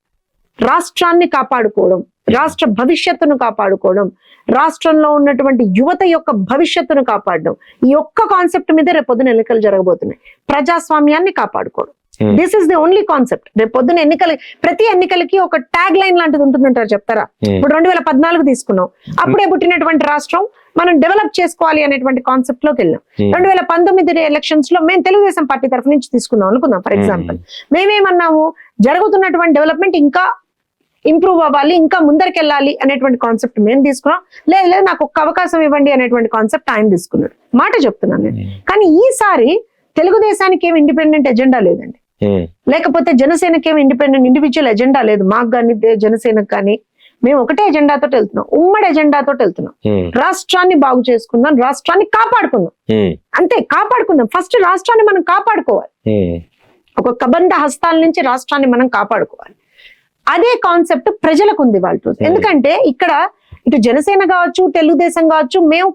B: రాష్ట్రాన్ని కాపాడుకోవడం, రాష్ట్ర భవిష్యత్తును కాపాడుకోవడం, రాష్ట్రంలో ఉన్నటువంటి యువత యొక్క భవిష్యత్తును కాపాడడం. ఈ ఒక్క కాన్సెప్ట్ మీద రేపు పొద్దున ఎన్నికలు జరగబోతున్నాయి. ప్రజాస్వామ్యాన్ని కాపాడుకోవడం,
A: Hmm.
B: This is the only concept. రేపు పొద్దున ప్రతి ఎన్నికలకి ఒక ట్యాగ్ లైన్ లాంటిది ఉంటుందంటారు, చెప్తారా?
A: Hmm.
B: ఇప్పుడు 2014 తీసుకున్నాం, అప్పుడే పుట్టినటువంటి రాష్ట్రం మనం డెవలప్ చేసుకోవాలి అనేటువంటి కాన్సెప్ట్ లోకి వెళ్ళాం. 2019 ఎలక్షన్స్ లో మేము తెలుగుదేశం పార్టీ తరఫు నుంచి తీసుకున్నాం అనుకుందాం ఫర్ ఎగ్జాంపుల్. మేమేమన్నాము, జరుగుతున్నటువంటి డెవలప్మెంట్ ఇంకా ఇంప్రూవ్ అవ్వాలి, ఇంకా ముందరికెళ్ళాలి అనేటువంటి కాన్సెప్ట్ మేము తీసుకున్నాం. లేదు నాకు ఒక్క అవకాశం ఇవ్వండి అనేటువంటి కాన్సెప్ట్ ఆయన తీసుకున్నాడు. మాట చెప్తున్నాను నేను. కానీ ఈసారి తెలుగుదేశానికి ఏమి ఇండిపెండెంట్ ఎజెండా లేదండి, లేకపోతే జనసేనకి ఏమి ఇండిపెండెంట్ ఇండివిజువల్ ఎజెండా లేదు. మాకు కానీ జనసేనకు కానీ మేము ఒకటే ఎజెండాతో వెళ్తున్నాం, ఉమ్మడి ఎజెండాతో వెళ్తున్నాం. రాష్ట్రాన్ని బాగు చేసుకుందాం, రాష్ట్రాన్ని కాపాడుకుందాం, అంతే. కాపాడుకుందాం, ఫస్ట్ రాష్ట్రాన్ని మనం కాపాడుకోవాలి. ఒక కబంధ హస్తాల నుంచి రాష్ట్రాన్ని మనం కాపాడుకోవాలి. అదే కాన్సెప్ట్ ప్రజలకు ఉంది వాళ్ళు. ఎందుకంటే ఇక్కడ ఇటు జనసేన కావచ్చు, తెలుగుదేశం కావచ్చు, మేము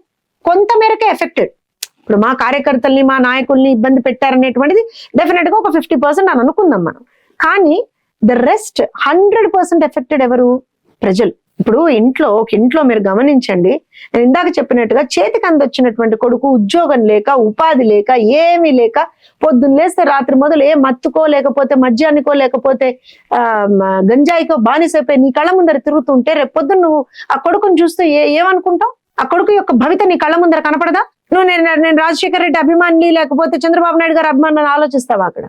B: కొంత మేరకే ఎఫెక్టెడ్. ఇప్పుడు మా కార్యకర్తల్ని, మా నాయకుల్ని ఇబ్బంది పెట్టారనేటువంటిది డెఫినెట్ గా ఒక 50% అని అనుకుందాం మనం. కానీ ద రెస్ట్ 100% ఎఫెక్టెడ్ ఎవరు? ప్రజలు. ఇప్పుడు ఒక ఇంట్లో మీరు గమనించండి, నేను ఇందాక చెప్పినట్టుగా చేతికి అందొచ్చినటువంటి కొడుకు ఉద్యోగం లేక, ఉపాధి లేక, ఏమీ లేక, పొద్దున్న లేస్తే రాత్రి మొదలు ఏ మత్తుకో, లేకపోతే మద్యానికో, లేకపోతే గంజాయికో బానిసైపోయి నీ కళ్ళ ముందర తిరుగుతుంటే రేపు పొద్దున్న నువ్వు ఆ కొడుకుని చూస్తూ ఏమనుకుంటావు? ఆ కొడుకు యొక్క భవిత నీ కళ్ళ ముందర కనపడదా? నువ్వు నేను రాజశేఖర రెడ్డి అభిమాని, లేకపోతే చంద్రబాబు నాయుడు గారి అభిమాని ఆలోచిస్తావా? అక్కడ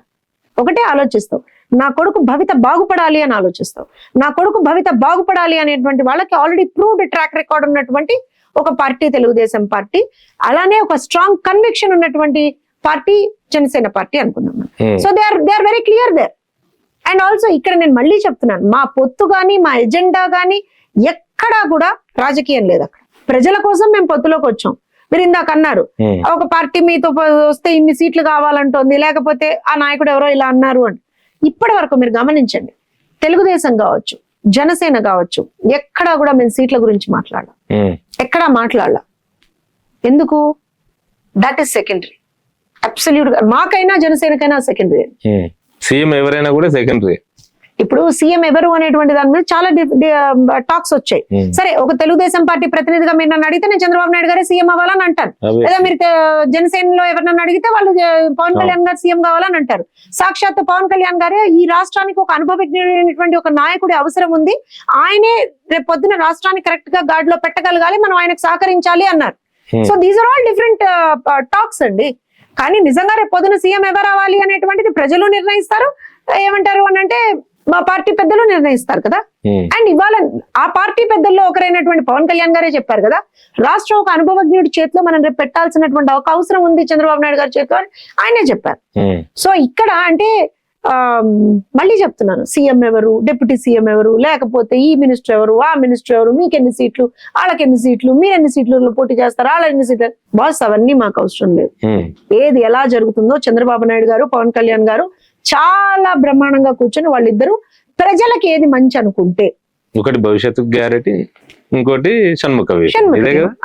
B: ఒకటే ఆలోచిస్తావు, నా కొడుకు భవిత బాగుపడాలి అని ఆలోచిస్తావు. నా కొడుకు భవిత బాగుపడాలి అనేటువంటి వాళ్ళకి ఆల్రెడీ ప్రూవ్డ్ ట్రాక్ రికార్డ్ ఉన్నటువంటి ఒక పార్టీ తెలుగుదేశం పార్టీ. అలానే ఒక స్ట్రాంగ్ కన్విక్షన్ ఉన్నటువంటి పార్టీ జనసేన పార్టీ అనుకుందాం. So they are very clear there. And also ఇక్కడ నేను మళ్ళీ చెప్తున్నాను, మా పొత్తు గాని, మా ఎజెండా గాని ఎక్కడా కూడా రాజకీయం లేదు. అక్కడ ప్రజల కోసం మేము పొత్తులోకి వచ్చాం. మీరు ఇందాక అన్నారు, ఒక పార్టీ మీతో వస్తే ఇన్ని సీట్లు కావాలంటోంది, లేకపోతే ఆ నాయకుడు ఎవరో ఇలా అన్నారు అని. ఇప్పటి వరకు మీరు గమనించండి, తెలుగుదేశం కావచ్చు, జనసేన కావచ్చు, ఎక్కడా కూడా మేము సీట్ల గురించి మాట్లాడాం, ఎక్కడా మాట్లాడాల. ఎందుకు? That is secondary. అబ్సల్యూట్ గా మాకైనా జనసేనకైనా సెకండరీ.
A: సీఎం ఎవరైనా కూడా సెకండరీ.
B: ఇప్పుడు సీఎం ఎవరు అనేటువంటి దాని మీద చాలా టాక్స్ వచ్చాయి. సరే, ఒక తెలుగుదేశం పార్టీ ప్రతినిధిగా మీరు నన్ను అడిగితే నేను చంద్రబాబు నాయుడు గారే సీఎం అవ్వాలని అంటాను. లేదా మీరు జనసేనలో ఎవరినన్ను అడిగితే వాళ్ళు పవన్ కళ్యాణ్ గారు సీఎం కావాలని అంటారు. సాక్షాత్ పవన్ కళ్యాణ్ గారే ఈ రాష్ట్రానికి ఒక అనుభవజ్ఞుడైనటువంటి ఒక నాయకుడి అవసరం ఉంది, ఆయనే రేపు పొద్దున రాష్ట్రాన్ని కరెక్ట్ గా గాడిలో పెట్టగలగాలి, మనం ఆయనకు సహకరించాలి అన్నారు. So these are all different talks అండి. కానీ నిజంగా రేపు పొద్దున సీఎం ఎవరు అవ్వాలి అనేటువంటిది ప్రజలు నిర్ణయిస్తారు. ఏమంటారు అని అంటే మా పార్టీ పెద్దలు నిర్ణయిస్తారు కదా. అండ్ ఇవాళ ఆ పార్టీ పెద్దల్లో ఒకరైనటువంటి పవన్ కళ్యాణ్ గారే చెప్పారు కదా, రాష్ట్రం ఒక అనుభవజ్ఞుడి చేతిలో మనం రేపు పెట్టాల్సినటువంటి ఒక అవసరం ఉంది చంద్రబాబు నాయుడు గారి చేతిలో అని ఆయనే చెప్పారు. సో ఇక్కడ అంటే మళ్ళీ చెప్తున్నాను, సీఎం ఎవరు, డిప్యూటీ సీఎం ఎవరు, లేకపోతే ఈ మినిస్టర్ ఎవరు, ఆ మినిస్టర్ ఎవరు, మీకెన్ని సీట్లు, వాళ్ళకి ఎన్ని సీట్లు, మీరు ఎన్ని సీట్లు పోటీ చేస్తారు, వాళ్ళ ఎన్ని సీట్లు, బాస్ అవన్నీ మాకు అవసరం లేదు. ఏది ఎలా జరుగుతుందో చంద్రబాబు నాయుడు గారు, పవన్ కళ్యాణ్ గారు చాలా బ్రహ్మాండంగా కూర్చొని వాళ్ళిద్దరూ ప్రజలకి ఏది మంచి అనుకుంటే,
A: ఒకటి భవిష్యత్తు గ్యారెంటీ, ఇంకోటి షణ్ముఖ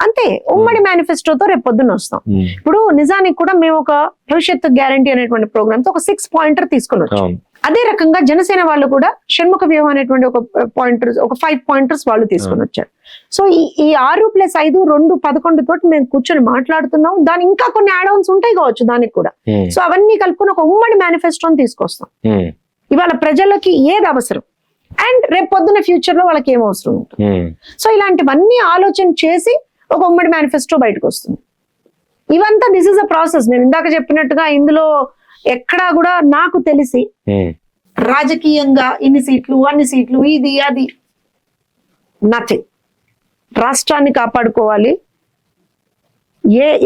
B: అంతే. ఉమ్మడి మేనిఫెస్టోతో రేపు పొద్దున్న వస్తాం. ఇప్పుడు నిజానికి కూడా మేము ఒక భవిష్యత్తు గ్యారంటీ అనేటువంటి ప్రోగ్రామ్ తో ఒక 6 పాయింటర్ తీసుకుని వచ్చాం. అదే రకంగా జనసేన వాళ్ళు కూడా షణ్ముఖ వ్యూహం అనేటువంటి ఒక పాయింటర్స్, ఒక 5 పాయింటర్స్ వాళ్ళు తీసుకొని వచ్చారు. సో ఈ 6+5 2 11 తోటి మేము కూర్చొని మాట్లాడుతున్నాం. దాని ఇంకా కొన్ని యాడ్ ఆన్స్ ఉంటాయి కావచ్చు దానికి కూడా. సో అవన్నీ కలుపుకొని ఒక ఉమ్మడి మేనిఫెస్టోని తీసుకొస్తాం. ఇవాళ ప్రజలకి ఏది అవసరం అండ్ రేపు పొద్దున్న ఫ్యూచర్ లో వాళ్ళకి ఏం అవసరం ఉంటుంది. సో ఇలాంటివన్నీ ఆలోచన చేసి ఒక ఉమ్మడి మేనిఫెస్టో బయటకు వస్తుంది. ఇవంతా దిస్ ఇస్ అ ప్రాసెస్. నేను ఇందాక చెప్పినట్టుగా ఇందులో ఎక్కడా కూడా నాకు తెలిసి రాజకీయంగా ఇన్ని సీట్లు అన్ని సీట్లు ఇది అది నథింగ్. రాష్ట్రాన్ని కాపాడుకోవాలి,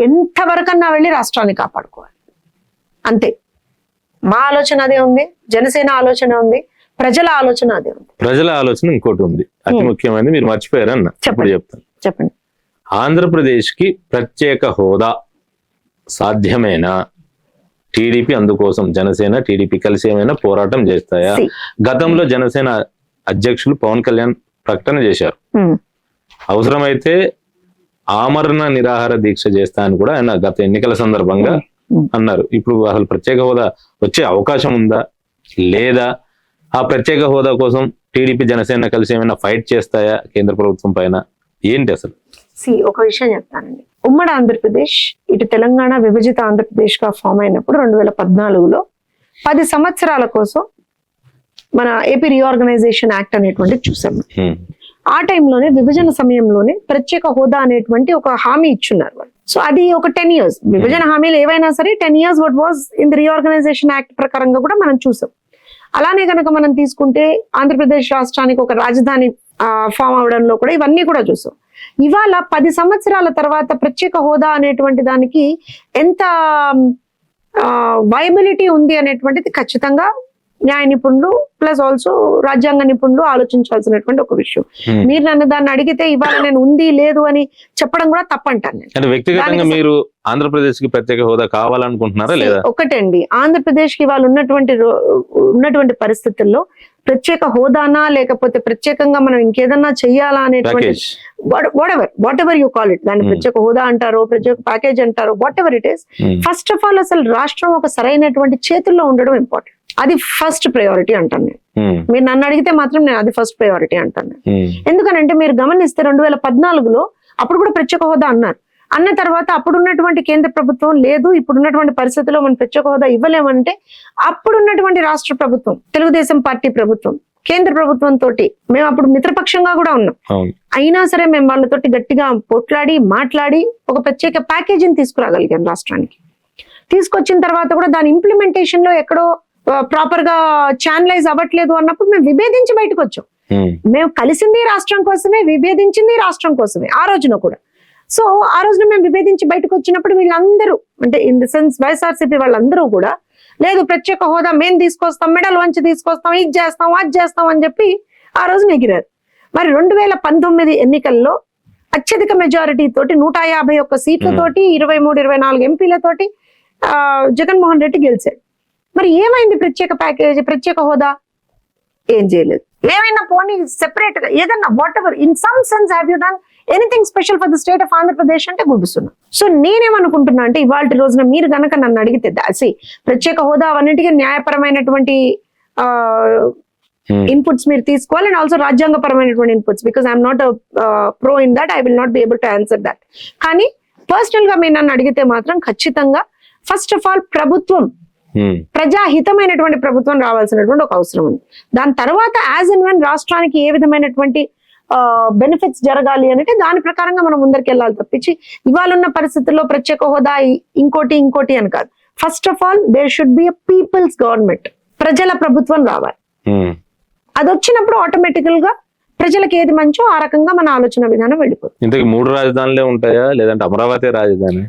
B: ఎంతవరకన్నా వెళ్ళి రాష్ట్రాన్ని కాపాడుకోవాలి అంతే. మా ఆలోచన అదే ఉంది, జనసేన ఆలోచన ఉంది, ప్రజల ఆలోచన అదే ఉంది.
A: ప్రజల ఆలోచన ఇంకోటి ఉంది, అతి ముఖ్యమైనది మీరు మర్చిపోయారన్న.
B: చెప్పండి.
A: ఆంధ్రప్రదేశ్ కి ప్రత్యేక హోదా సాధ్యమేనా? టీడీపీ అందుకోసం జనసేన టీడీపీ కలిసి ఏమైనా పోరాటం చేస్తాయా? గతంలో జనసేన అధ్యక్షులు పవన్ కళ్యాణ్ ప్రకటన చేశారు, అవసరమైతే ఆమరణ నిరాహార దీక్ష చేస్తా అని కూడా ఆయన గత ఎన్నికల సందర్భంగా అన్నారు. ఇప్పుడు అసలు ప్రత్యేక హోదా వచ్చే అవకాశం ఉందా లేదా? ఆ ప్రత్యేక హోదా కోసం టీడీపీ జనసేన కలిసి ఏమైనా ఫైట్ చేస్తాయా కేంద్ర ప్రభుత్వం పైన? ఏంటి అసలు?
B: ఒక విషయం చెప్తానండి. ఉమ్మడి ఆంధ్రప్రదేశ్, ఇటు తెలంగాణ విభజిత ఆంధ్రప్రదేశ్ గా ఫామ్ అయినప్పుడు 2014లో 10 సంవత్సరాల కోసం మన ఏపీ రీఆర్గనైజేషన్ యాక్ట్ అనేటువంటిది చూసాము. ఆ టైంలోనే విభజన సమయంలోనే ప్రత్యేక హోదా అనేటువంటి ఒక హామీ ఇచ్చున్నారు వాళ్ళు. సో అది ఒక 10 years విభజన హామీలు ఏవైనా సరే 10 years what was in the reorganisation act ప్రకారంగా కూడా మనం చూసాం. అలానే కనుక మనం తీసుకుంటే ఆంధ్రప్రదేశ్ రాష్ట్రానికి ఒక రాజధాని ఫామ్ అవడంలో కూడా ఇవన్నీ కూడా చూసాం. ఇవాళ 10 సంవత్సరాల తర్వాత ప్రత్యేక హోదా అనేటువంటి దానికి ఎంత వైబిలిటీ ఉంది అనేటువంటిది ఖచ్చితంగా న్యాయ నిపుణులు ప్లస్ ఆల్సో రాజ్యాంగ నిపుణులు ఆలోచించాల్సినటువంటి ఒక విషయం. మీరు నన్ను దాన్ని అడిగితే ఇవాళ నేను ఉంది లేదు అని చెప్పడం కూడా తప్పంటాను నేను.
A: వ్యక్తిగతంగా మీరు ఆంధ్రప్రదేశ్ కి ప్రత్యేక హోదా కావాలనుకుంటున్నారా లేదా?
B: ఒకటండి, ఆంధ్రప్రదేశ్ కి వాళ్ళు ఉన్నటువంటి పరిస్థితుల్లో ప్రత్యేక హోదానా లేకపోతే ప్రత్యేకంగా మనం ఇంకేదన్నా చెయ్యాలా అనేటువంటి what ever you call it, దాన్ని ప్రత్యేక హోదా అంటారో ప్రత్యేక ప్యాకేజ్ అంటారో what ever it is, first of all అసలు రాష్ట్రం ఒక సరైనటువంటి చేతుల్లో ఉండడం ఇంపార్టెంట్. అది ఫస్ట్ ప్రయారిటీ అంటాను నేను. మీరు నన్ను అడిగితే మాత్రం నేను అది ఫస్ట్ ప్రయారిటీ అంటాను. ఎందుకనంటే మీరు గమనిస్తే 2014లో అప్పుడు కూడా ప్రత్యేక హోదా అన్నారు. అన్న తర్వాత అప్పుడున్నటువంటి కేంద్ర ప్రభుత్వం లేదు, ఇప్పుడున్నటువంటి పరిస్థితుల్లో మనం ప్రత్యేక హోదా ఇవ్వలేమంటే అప్పుడున్నటువంటి రాష్ట్ర ప్రభుత్వం తెలుగుదేశం పార్టీ ప్రభుత్వం కేంద్ర ప్రభుత్వం తోటి మేము అప్పుడు మిత్రపక్షంగా కూడా ఉన్నాం. అయినా సరే మేము వాళ్ళతోటి గట్టిగా మాట్లాడి ఒక ప్రత్యేక ప్యాకేజీని తీసుకురాగలిగాం రాష్ట్రానికి. తీసుకొచ్చిన తర్వాత కూడా దాని ఇంప్లిమెంటేషన్ లో ఎక్కడో ప్రాపర్ గా ఛానలైజ్ అవ్వట్లేదు అన్నప్పుడు మేము విభేదించి బయటకు వచ్చాం. మేము కలిసింది రాష్ట్రం కోసమే, విభేదించింది రాష్ట్రం కోసమే ఆ రోజున కూడా. సో ఆ రోజున మేము విభేదించి బయటకు వచ్చినప్పుడు వీళ్ళందరూ అంటే ఇన్ ది సెన్స్ వైఎస్ఆర్సీపీ వాళ్ళందరూ కూడా లేదు ప్రత్యేక హోదా మేము తీసుకొస్తాం, మెడల్ వంచి తీసుకొస్తాం, ఇది చేస్తాం అది చేస్తాం అని చెప్పి ఆ రోజున ఎగిరారు. మరి 2019 ఎన్నికల్లో అత్యధిక మెజారిటీ తోటి 151 సీట్లతోటి 23-24 ఎంపీలతోటి జగన్మోహన్ రెడ్డి గెలిచాడు. మరి ఏమైంది ప్రత్యేక ప్యాకేజ్, ప్రత్యేక హోదా? ఏం చేయలేదు. ఏమైనా పోనీ సెపరేట్ గా ఏదన్నా what ever in some sense have you done anything special for the state of Andhra Pradesh అంటే గుర్తున్నా. సో నేనేమనుకుంటున్నా అంటే ఇవాళ రోజున మీరు గనక నన్ను అడిగితే ప్రత్యేక హోదా అవన్నిటికీ న్యాయపరమైనటువంటి ఇన్పుట్స్ మీరు తీసుకోవాలి అండ్ ఆల్సో రాజ్యాంగపరమైనటువంటి inputs, because I'm not pro in that, I will not be able to answer that. కానీ పర్సనల్ గా మీరు నన్ను అడిగితే మాత్రం ఖచ్చితంగా ఫస్ట్ ఆఫ్ ఆల్ ప్రభుత్వం ప్రజాహితమైనటువంటి ప్రభుత్వం రావాల్సినటువంటి ఒక అవసరం ఉంది. దాని తర్వాత యాజ్ అండ్ వెన్ రాష్ట్రానికి ఏ విధమైనటువంటి బెనిఫిట్స్ జరగాలి అంటే దాని ప్రకారంగా మనం ముందరికి వెళ్ళాలి తప్పించి ఇవాళ ఉన్న పరిస్థితుల్లో ప్రత్యేక హోదా ఇంకోటి అని కాదు. First of all there should be a people's government, ప్రజల ప్రభుత్వం రావాలి. అది వచ్చినప్పుడు ఆటోమేటికల్ గా ప్రజలకు ఏది మంచో ఆ రకంగా మన ఆలోచన విధానం వెళ్ళిపోతుంది.
A: ఇంతకు 3 రాజధానులే ఉంటాయా లేదంటే అమరావతి రాజధాని?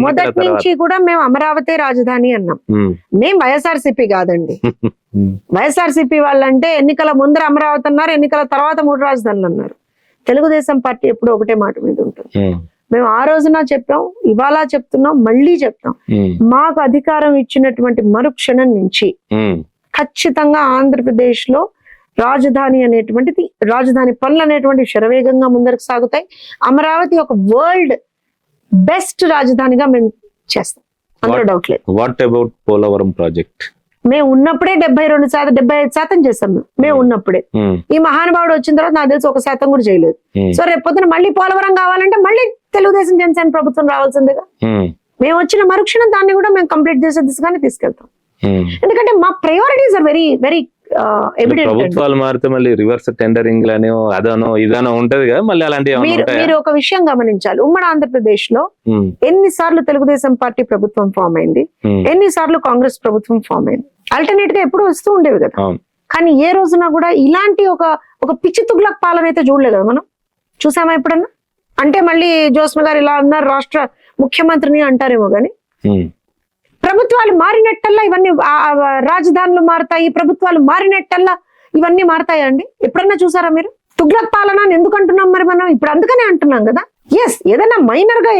B: మొదటి నుంచి కూడా మేము అమరావతి రాజధాని అన్నాం. మేము వైఎస్ఆర్సీపీ కాదండి. వైఎస్ఆర్సీపీ వాళ్ళంటే ఎన్నికల ముందర అమరావతి అన్నారు, ఎన్నికల తర్వాత 3 రాజధానులు అన్నారు. తెలుగుదేశం పార్టీ ఎప్పుడు ఒకటే మాట మీద ఉంటుంది. మేము ఆ రోజున చెప్పాం, ఇవాళ చెప్తున్నాం, మళ్ళీ చెప్తాం. మాకు అధికారం ఇచ్చినటువంటి మరుక్షణం నుంచి ఖచ్చితంగా ఆంధ్రప్రదేశ్ లో రాజధాని అనేటువంటిది, రాజధాని పనులు అనేటువంటి శరవేగంగా ముందరకు సాగుతాయి. అమరావతి ఒక వరల్డ్ బెస్ట్ రాజధానిగా మేము చేస్తాం, అందులో డౌట్ లేదు.
A: What about Polavaram project?
B: మేము ఉన్నప్పుడే 72%, 75% చేస్తాం మేము ఉన్నప్పుడే. ఈ మహానుభావుడు వచ్చిన తర్వాత నాకు తెలిసి 1% కూడా చేయలేదు. సో రేపు పొద్దున మళ్ళీ పోలవరం కావాలంటే మళ్ళీ తెలుగుదేశం జనసేన ప్రభుత్వం రావాల్సిందిగా. మేము వచ్చిన మరుక్షణం దాన్ని కూడా మేము కంప్లీట్ చేసే దిశగానే తీసుకెళ్తాం. ఎందుకంటే మా priorities are very very evident.
A: ప్రభుత్వాలు మారితే మళ్ళీ రివర్స్ టెండరింగ్ లని అదనో ఇదనో ఉంటది కదా, మళ్ళీ అలాంటి
B: మీరు ఒక విషయం గమనించాలి. ఉమ్మడి ఆంధ్రప్రదేశ్ లో ఎన్నిసార్లు తెలుగుదేశం పార్టీ ప్రభుత్వం ఫామ్ అయింది, ఎన్నిసార్లు కాంగ్రెస్ ప్రభుత్వం ఫామ్ అయింది, అల్టర్నేట్ గా ఎప్పుడు వస్తూ ఉండేవి కదా. కానీ ఏ రోజున కూడా ఇలాంటి ఒక పిచ్చి తుగ్లక్ పాలన అయితే చూడలేదు కదా మనం. చూసామా ఎప్పుడన్నా? అంటే మళ్ళీ జ్యోత్స్న గారు ఇలా అన్నారు, రాష్ట్ర ముఖ్యమంత్రిని అంటారేమో గాని ప్రభుత్వాలు మారినట్టల్లా ఇవన్నీ రాజధానులు మారుతాయి, ప్రభుత్వాలు మారినట్టల్లా ఇవన్నీ మారుతాయా అండి? ఎప్పుడన్నా చూసారా మీరు? తుగ్లక్ పాలన అని ఎందుకు అంటున్నాం మరి మనం ఇప్పుడు? అందుకనే అంటున్నాం కదా. ఎస్, ఏదైనా మైనర్ గా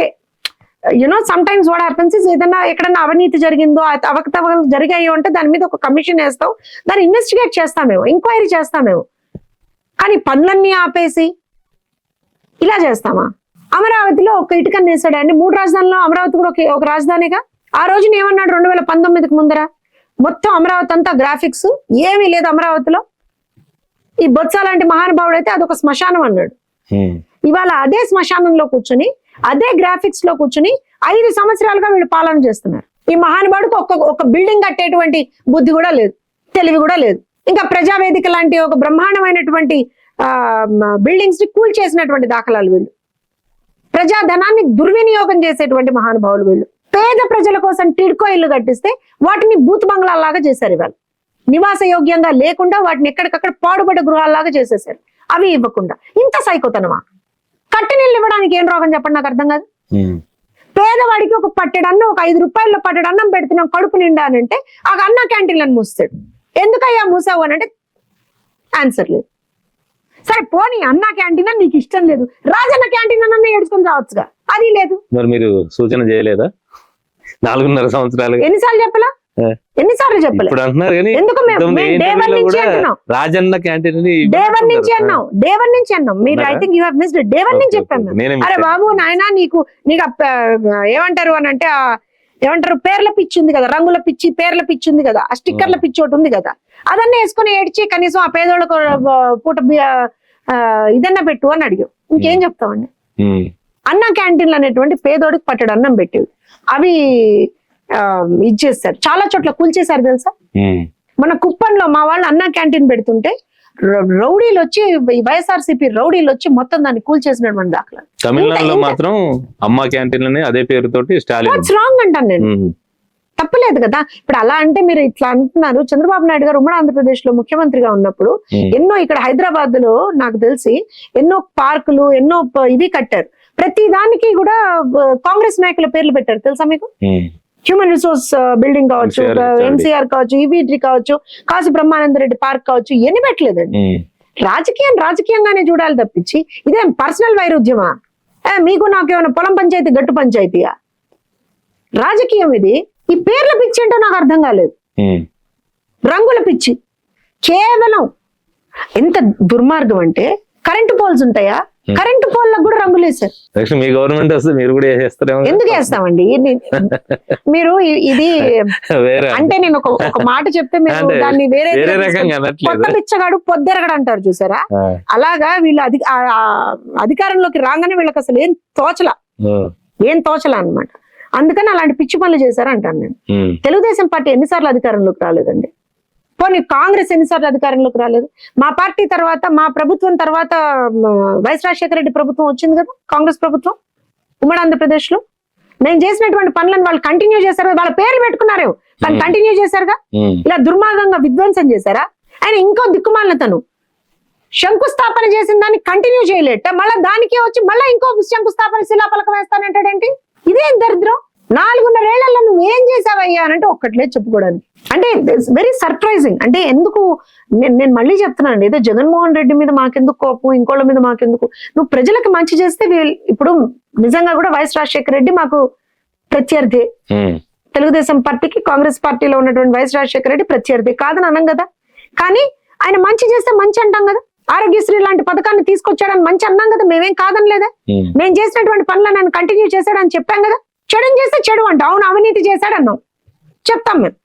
B: some times what happens is, ఏదైనా ఎక్కడన్నా అవినీతి జరిగిందో, అవకతవకలు జరిగాయో అంటే దాని మీద ఒక కమిషన్ వేస్తాం, దాన్ని ఇన్వెస్టిగేట్ చేస్తామేమో, ఎంక్వైరీ చేస్తామేమో. కానీ పనులన్నీ ఆపేసి ఇలా చేస్తామా? అమరావతిలో ఒక ఇటుకని వేసాడండి. 3 రాజధానుల్లో అమరావతి కూడా ఒక రాజధానిగా. ఆ రోజున ఏమన్నాడు 2019కి ముందర? మొత్తం అమరావతి అంతా గ్రాఫిక్స్, ఏమీ లేదు అమరావతిలో. ఈ బొత్స లాంటి మహానుభావుడు అయితే అదొక శ్మశానం అన్నాడు. ఇవాళ అదే శ్మశానంలో కూర్చొని, అదే గ్రాఫిక్స్ లో కూర్చొని 5 సంవత్సరాలుగా వీళ్ళు పాలన చేస్తున్నారు. ఈ మహానుభావుడికి ఒక బిల్డింగ్ కట్టేటువంటి బుద్ధి కూడా లేదు, తెలివి కూడా లేదు. ఇంకా ప్రజావేదిక లాంటి ఒక బ్రహ్మాండమైనటువంటి బిల్డింగ్స్ ని కూల్ చేసినటువంటి దాఖలాలు వీళ్ళు. ప్రజాధనాన్ని దుర్వినియోగం చేసేటువంటి మహానుభావులు వీళ్ళు. పేద ప్రజల కోసం టిడ్కో ఇల్లు కట్టిస్తే వాటిని బూత్ బంగ్లాల్లాగా చేశారు. ఇవాళ నివాస యోగ్యంగా లేకుండా వాటిని ఎక్కడికక్కడ పాడుబడ్డ గృహాల్లాగా చేసేసారు. అవి ఇవ్వకుండా ఇంత సైకోతనమా? కట్టినీళ్ళు ఇవ్వడానికి ఏం రోగం చెప్పండి, నాకు అర్థం కాదు. పేదవాడికి ఒక పట్టెడన్నం, ఒక 5 రూపాయల్లో పట్టెడన్నం పెడుతున్నాం కడుపు నిండా అని అంటే ఆ అన్న క్యాంటీన్లను మూస్తాడు. ఎందుకయ్యా మూసావు అని అంటే ఆన్సర్ లేదు. సరే పోనీ అన్న క్యాంటీన్ నీకు ఇష్టం లేదు, రాజన్న క్యాంటీన్ అన్న ఏడుచుకొని రావచ్చుగా, అది లేదు.
A: మరి మీరు సూచన చేయలేదా 4.5 సంవత్సరాలు?
B: ఎన్నిసార్లు చెప్పలా? ఎన్నిసార్లు చెప్పలేదు. ఎందుకు
A: రాజన్న క్యాంటీన్
B: డే 1 నుంచి అన్నాం. మీరు I think you have missed. Day 1 నుంచి చెప్పాము. అరే బాబు నాయనా, నీకు ఏమంటారు అని అంటే ఏమంటారు, పేర్ల పిచ్చి ఉంది కదా, రంగుల పిచ్చి, పేర్ల పిచ్చి ఉంది కదా, ఆ స్టిక్కర్ల పిచ్చి ఒకటి ఉంది కదా, అదన్నీ వేసుకుని ఏడ్చి కనీసం ఆ పేదోళ్ళకు పూట ఇదన్నా పెట్టు అని అడిగాం. ఇంకేం చెప్తామండి? అన్న క్యాంటీన్లు అనేటువంటి పేదోడికి పట్టడు అన్నం పెట్టేవి, అవి ఇచ్చేస్తారు. చాలా చోట్ల కూల్చేశారు తెలుసా. మన కుప్పంలో మా వాళ్ళు అన్న క్యాంటీన్ పెడుతుంటే రౌడీలు వచ్చి, వైఎస్ఆర్సీపీ రౌడీలు వచ్చి మొత్తం దాన్ని కూల్చేసినటువంటి దాఖలా.
A: తమిళనాడులో మాత్రం అమ్మ క్యాంటీన్ అదే పేరుతోటి
B: రాంగ్ అంటాను నేను. తప్పలేదు కదా. ఇప్పుడు అలా అంటే మీరు ఇట్లా అంటున్నారు. చంద్రబాబు నాయుడు గారు ఉమ్మడి ఆంధ్రప్రదేశ్ లో ముఖ్యమంత్రిగా ఉన్నప్పుడు ఎన్నో, ఇక్కడ హైదరాబాద్ లో నాకు తెలిసి ఎన్నో పార్కులు, ఎన్నో ఇవి కట్టారు. ప్రతి దానికి కూడా కాంగ్రెస్ నాయకుల పేర్లు పెట్టారు తెలుసా మీకు. హ్యూమన్ రిసోర్స్ బిల్డింగ్ కావచ్చు, ఎంసీఆర్ కావచ్చు, ఈవీటీ కావచ్చు, కాశీ బ్రహ్మానంద రెడ్డి పార్క్ కావచ్చు, ఎన్ని పెట్టలేదండి. రాజకీయంగానే చూడాలి తప్పించి ఇదేం పర్సనల్ వైరుధ్యమా? మీకు నాకేమైనా పొలం పంచాయతీ, గట్టు పంచాయతీయా? రాజకీయం ఇది. ఈ పేర్ల పిచ్చి ఏంటో నాకు అర్థం కాలేదు. రంగుల పిచ్చి కేవలం. ఎంత దుర్మార్గం అంటే, కరెంటు పోల్స్ ఉంటాయా, కరెంటు పోల్లకు కూడా రంగులు వేశారు.
A: మీ గవర్నమెంట్ వస్తే మీరు కూడా వేసేస్తారేమో.
B: ఎందుకు వేస్తామండి? మీరు ఇది అంటే నేను ఒక మాట చెప్తే మీరు దాన్ని వేరే కొత్త పిచ్చగాడు పొద్దెరగడు అంటారు చూసారా, అలాగా వీళ్ళు అధికారంలోకి రాగానే వీళ్ళకి అసలు ఏం తోచలా అన్నమాట. అందుకని అలాంటి పిచ్చి పనులు చేశారు అంటాను నేను. తెలుగుదేశం పార్టీ ఎన్నిసార్లు అధికారంలోకి రాలేదండి? పోనీ కాంగ్రెస్ ఎన్నిసార్లు అధికారంలోకి రాలేదు? మా పార్టీ తర్వాత, మా ప్రభుత్వం తర్వాత వైఎస్ రాజశేఖర రెడ్డి ప్రభుత్వం వచ్చింది కదా, కాంగ్రెస్ ప్రభుత్వం ఉమ్మడి ఆంధ్రప్రదేశ్ లో. మేము చేసినటువంటి పనులను వాళ్ళు కంటిన్యూ చేశారు. వాళ్ళ పేర్లు పెట్టుకున్నారే కానీ కంటిన్యూ చేశారుగా. ఇలా దుర్మార్గంగా విధ్వంసం చేశారా? ఆయన ఇంకో దిక్కుమాలిన తను శంకుస్థాపన చేసిన దాన్ని కంటిన్యూ చేయలేట, మళ్ళీ దానికే వచ్చి మళ్ళీ ఇంకో శంకుస్థాపన శిలాపలకం వేస్తానంటాడేంటి? ఇదేం దరిద్రం. 4.5 ఏళ్లలో నువ్వు ఏం చేసావయ్యా అని అంటే ఒక్కట్లే చెప్పుకోవడానికి. అంటే వెరీ సర్ప్రైజింగ్. అంటే ఎందుకు నేను మళ్ళీ చెప్తున్నాను, ఏదో జగన్మోహన్ రెడ్డి మీద మాకెందుకు కోపం, ఇంకోళ్ళ మీద మాకెందుకు? నువ్వు ప్రజలకు మంచి చేస్తే ఇప్పుడు నిజంగా కూడా వైఎస్ రాజశేఖర రెడ్డి మాకు ప్రత్యర్థి. తెలుగుదేశం పార్టీకి, కాంగ్రెస్ పార్టీలో ఉన్నటువంటి వైఎస్ రాజశేఖర రెడ్డి ప్రత్యర్థి కాదని అనం కదా. కానీ ఆయన మంచి చేస్తే మంచి అంటాం కదా. ఆరోగ్యశ్రీ లాంటి పథకాన్ని తీసుకొచ్చాడని మంచి అన్నాం కదా, మేమేం కాదనలేదా. మేము చేసినటువంటి పనులను ఆయన కంటిన్యూ చేశాడని చెప్పాం కదా. చెడుని చేస్తే చెడు అంట, అవును అవినీతి చేశాడన్నాం, చెప్తాం మేము.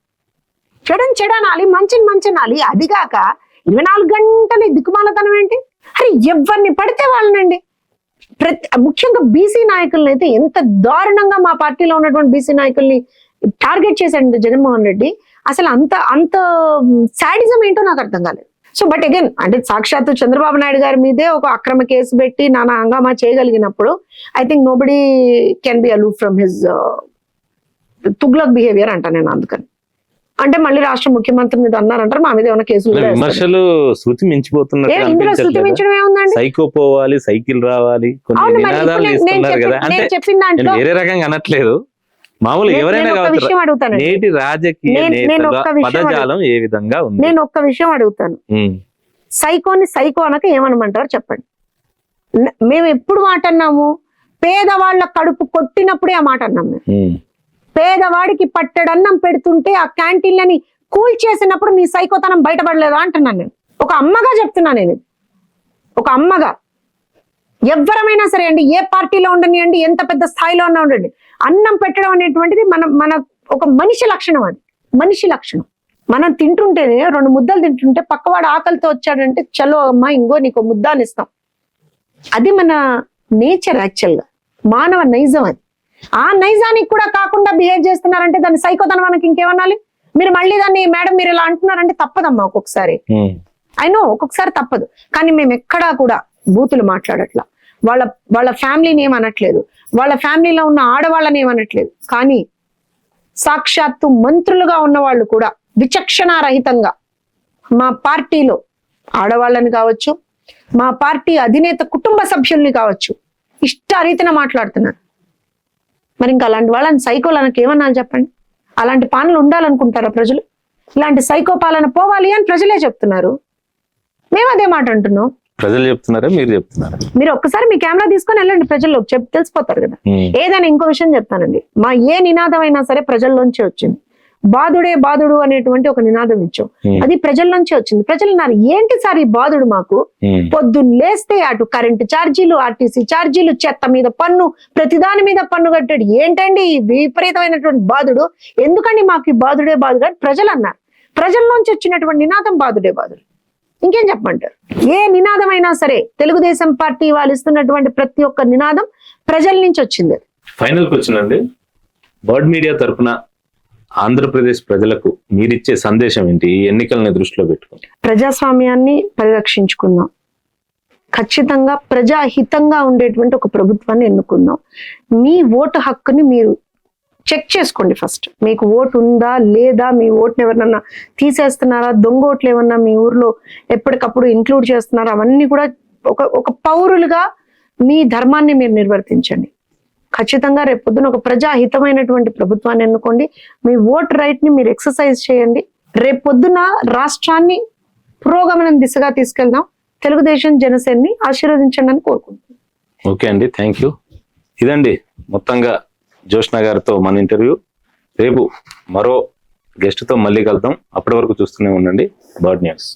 B: చెడు అనాలి, మంచిని మంచి అనాలి. అది కాక 24 గంటలు దిక్కుమాలతనం ఏంటి? అరే ఎవరిని పడితే వాళ్ళనండి. ముఖ్యంగా బీసీ నాయకుల్ని అయితే ఎంత దారుణంగా మా పార్టీలో ఉన్నటువంటి బీసీ నాయకుల్ని టార్గెట్ చేశాడు జగన్మోహన్ రెడ్డి. అసలు అంత సాడిజం ఏంటో నాకు అర్థం కాలేదు. సో బట్ అగైన్ అంటే సాక్షాత్తు చంద్రబాబు నాయుడు గారి మీదే ఒక అక్రమ కేసు పెట్టి నానా హంగామా చేయగలిగినప్పుడు I think nobody can be aloof from his Tughlaq behaviour అంట నేను. అందుకని అంటే మళ్ళీ రాష్ట్ర ముఖ్యమంత్రి మీద అన్నారంటారు, మా మీద ఏమైనా కేసులు
A: విమర్శలు శృతి మించిపోతున్నట్టు
B: ఇందులో శృతి మించడం ఏముందండి?
A: సైకో పోవాలి, సైకిల్ రావాలి, కొన్ని నినాదాలు ఇస్తున్నారు కదా. అంటే
B: చెప్పిన దాంట్లో
A: వేరే రకంగా అనట్లేదు, మామూలు ఎవరైనా
B: విషయం అడుగుతాను.
A: నేటి రాజకీయ పదజాలం ఏ విధంగా ఉంది?
B: నేను ఒక్క విషయం అడుగుతాను, సైకోని సైకో అనక ఏమనమంటారు చెప్పండి. మేము ఎప్పుడు మాట అన్నాము? పేదవాళ్ళ కడుపు కొట్టినప్పుడే ఆ మాట అన్నాం మేము. పేదవాడికి పట్టడన్నం పెడుతుంటే ఆ క్యాంటీన్లని కూల్ చేసినప్పుడు నీ సైకోతనం బయటపడలేదా అంటున్నాను నేను. ఒక అమ్మగా చెప్తున్నా నేను, ఒక అమ్మగా. ఎవరమైనా సరే అండి, ఏ పార్టీలో ఉండనియండి, ఎంత పెద్ద స్థాయిలో ఉన్నా ఉండండి, అన్నం పెట్టడం అనేటువంటిది మన ఒక మనిషి లక్షణం. అది మనిషి లక్షణం. మనం తింటుంటేనే 2 ముద్దలు తింటుంటే పక్కవాడు ఆకలితో వచ్చాడంటే చలో అమ్మా ఇంకో నీకు ముద్ద అని ఇస్తాం. అది మన నేచర్, యాక్చువల్ గా మానవ నైజం అది. ఆ నైజానికి కూడా కాకుండా బిహేవ్ చేస్తున్నారంటే దాన్ని సైకోతనం మనకి ఇంకేమనాలి? మీరు మళ్ళీ దాన్ని మేడం మీరు ఇలా అంటున్నారంటే తప్పదమ్మా ఒక్కొక్కసారి. అయినో ఒక్కొక్కసారి తప్పదు, కానీ మేము ఎక్కడా కూడా బూతులు మాట్లాడట్లా. వాళ్ళ ఫ్యామిలీని ఏమనట్లేదు, వాళ్ళ ఫ్యామిలీలో ఉన్న ఆడవాళ్ళని ఏమనట్లేదు. కానీ సాక్షాత్తు మంత్రులుగా ఉన్న వాళ్ళు కూడా విచక్షణారహితంగా మా పార్టీలో ఆడవాళ్ళని కావచ్చు, మా పార్టీ అధినేత కుటుంబ సభ్యుల్ని కావచ్చు, ఇష్టారీతిన మాట్లాడుతున్నారు. మరి ఇంకా అలాంటి వాళ్ళని సైకోలనకి ఏమన్నా చెప్పండి? అలాంటి పాలన ఉండాలనుకుంటారా ప్రజలు? ఇలాంటి సైకో పాలన పోవాలి అని ప్రజలే చెప్తున్నారు. మేము అదే మాట అంటున్నాం.
A: ప్రజలు చెప్తున్నారా, మీరు చెప్తున్నారా?
B: మీరు ఒక్కసారి మీ కెమెరా తీసుకొని వెళ్ళండి, ప్రజల్లో తెలిసిపోతారు కదా. ఏదైనా ఇంకో విషయం చెప్తానండి, మా ఏ నినాదం అయినా సరే ప్రజల్లోంచే వచ్చింది. బాధుడే బాధుడు అనేటువంటి ఒక నినాదం ఇచ్చాం, అది ప్రజల్లోంచే వచ్చింది. ప్రజలు అన్నారు ఏంటి సార్ ఈ బాధుడు మాకు? పొద్దున్న లేస్తే అటు కరెంటు ఛార్జీలు, ఆర్టీసీ ఛార్జీలు, చెత్త మీద పన్ను, ప్రతిదాని మీద పన్ను కట్టాడు, ఏంటండి ఈ విపరీతమైనటువంటి బాధుడు? ఎందుకండి మాకు ఈ బాధుడే బాధుడు అని ప్రజలు అన్నారు. ప్రజల్లోంచి వచ్చినటువంటి నినాదం బాధుడే బాధుడు. ఇంకేం చెప్పమంటారు? ఏ నినాదం అయినా సరే తెలుగుదేశం పార్టీ వాళ్ళు ఇస్తున్నటువంటి ప్రతి ఒక్క నినాదం ప్రజల నుంచి వచ్చింది.
A: ఫైనల్ క్వశ్చన్ అండి, బర్డ్ మీడియా తరఫున ఆంధ్రప్రదేశ్ ప్రజలకు మీరిచ్చే సందేశం ఏంటి ఈ ఎన్నికల్ని దృష్టిలో పెట్టుకుని?
B: ప్రజాస్వామ్యాన్ని పరిరక్షించుకుందాం, ఖచ్చితంగా ప్రజాహితంగా ఉండేటువంటి ఒక ప్రభుత్వాన్ని ఎన్నుకుందాం. మీ ఓటు హక్కుని మీరు చెక్ చేసుకోండి ఫస్ట్. మీకు ఓటు ఉందా లేదా, మీ ఓటుని ఎవరినన్నా తీసేస్తున్నారా, దొంగ ఓట్లు ఏమన్నా మీ ఊర్లో ఎప్పటికప్పుడు ఇంక్లూడ్ చేస్తున్నారా, అవన్నీ కూడా ఒక పౌరులుగా మీ ధర్మాన్ని మీరు నిర్వర్తించండి. ఖచ్చితంగా రేపు పొద్దున ఒక ప్రజాహితమైనటువంటి ప్రభుత్వాన్ని ఎన్నుకోండి. మీ ఓట్ రైట్ ని మీరు ఎక్సర్సైజ్ చేయండి. రేపు పొద్దున రాష్ట్రాన్ని పురోగమనం దిశగా తీసుకెళ్దాం. తెలుగుదేశం జనసేనని ఆశీర్వదించండి అని కోరుకుంటున్నాను.
A: ఓకే అండి, థ్యాంక్ యూ. ఇదండి మొత్తంగా జోష్న గారితో మన ఇంటర్వ్యూ. రేపు మరో గెస్ట్ తో మళ్ళీ కలుద్దాం. అప్పటి వరకు చూస్తూనే ఉండండి బర్డ్ న్యూస్.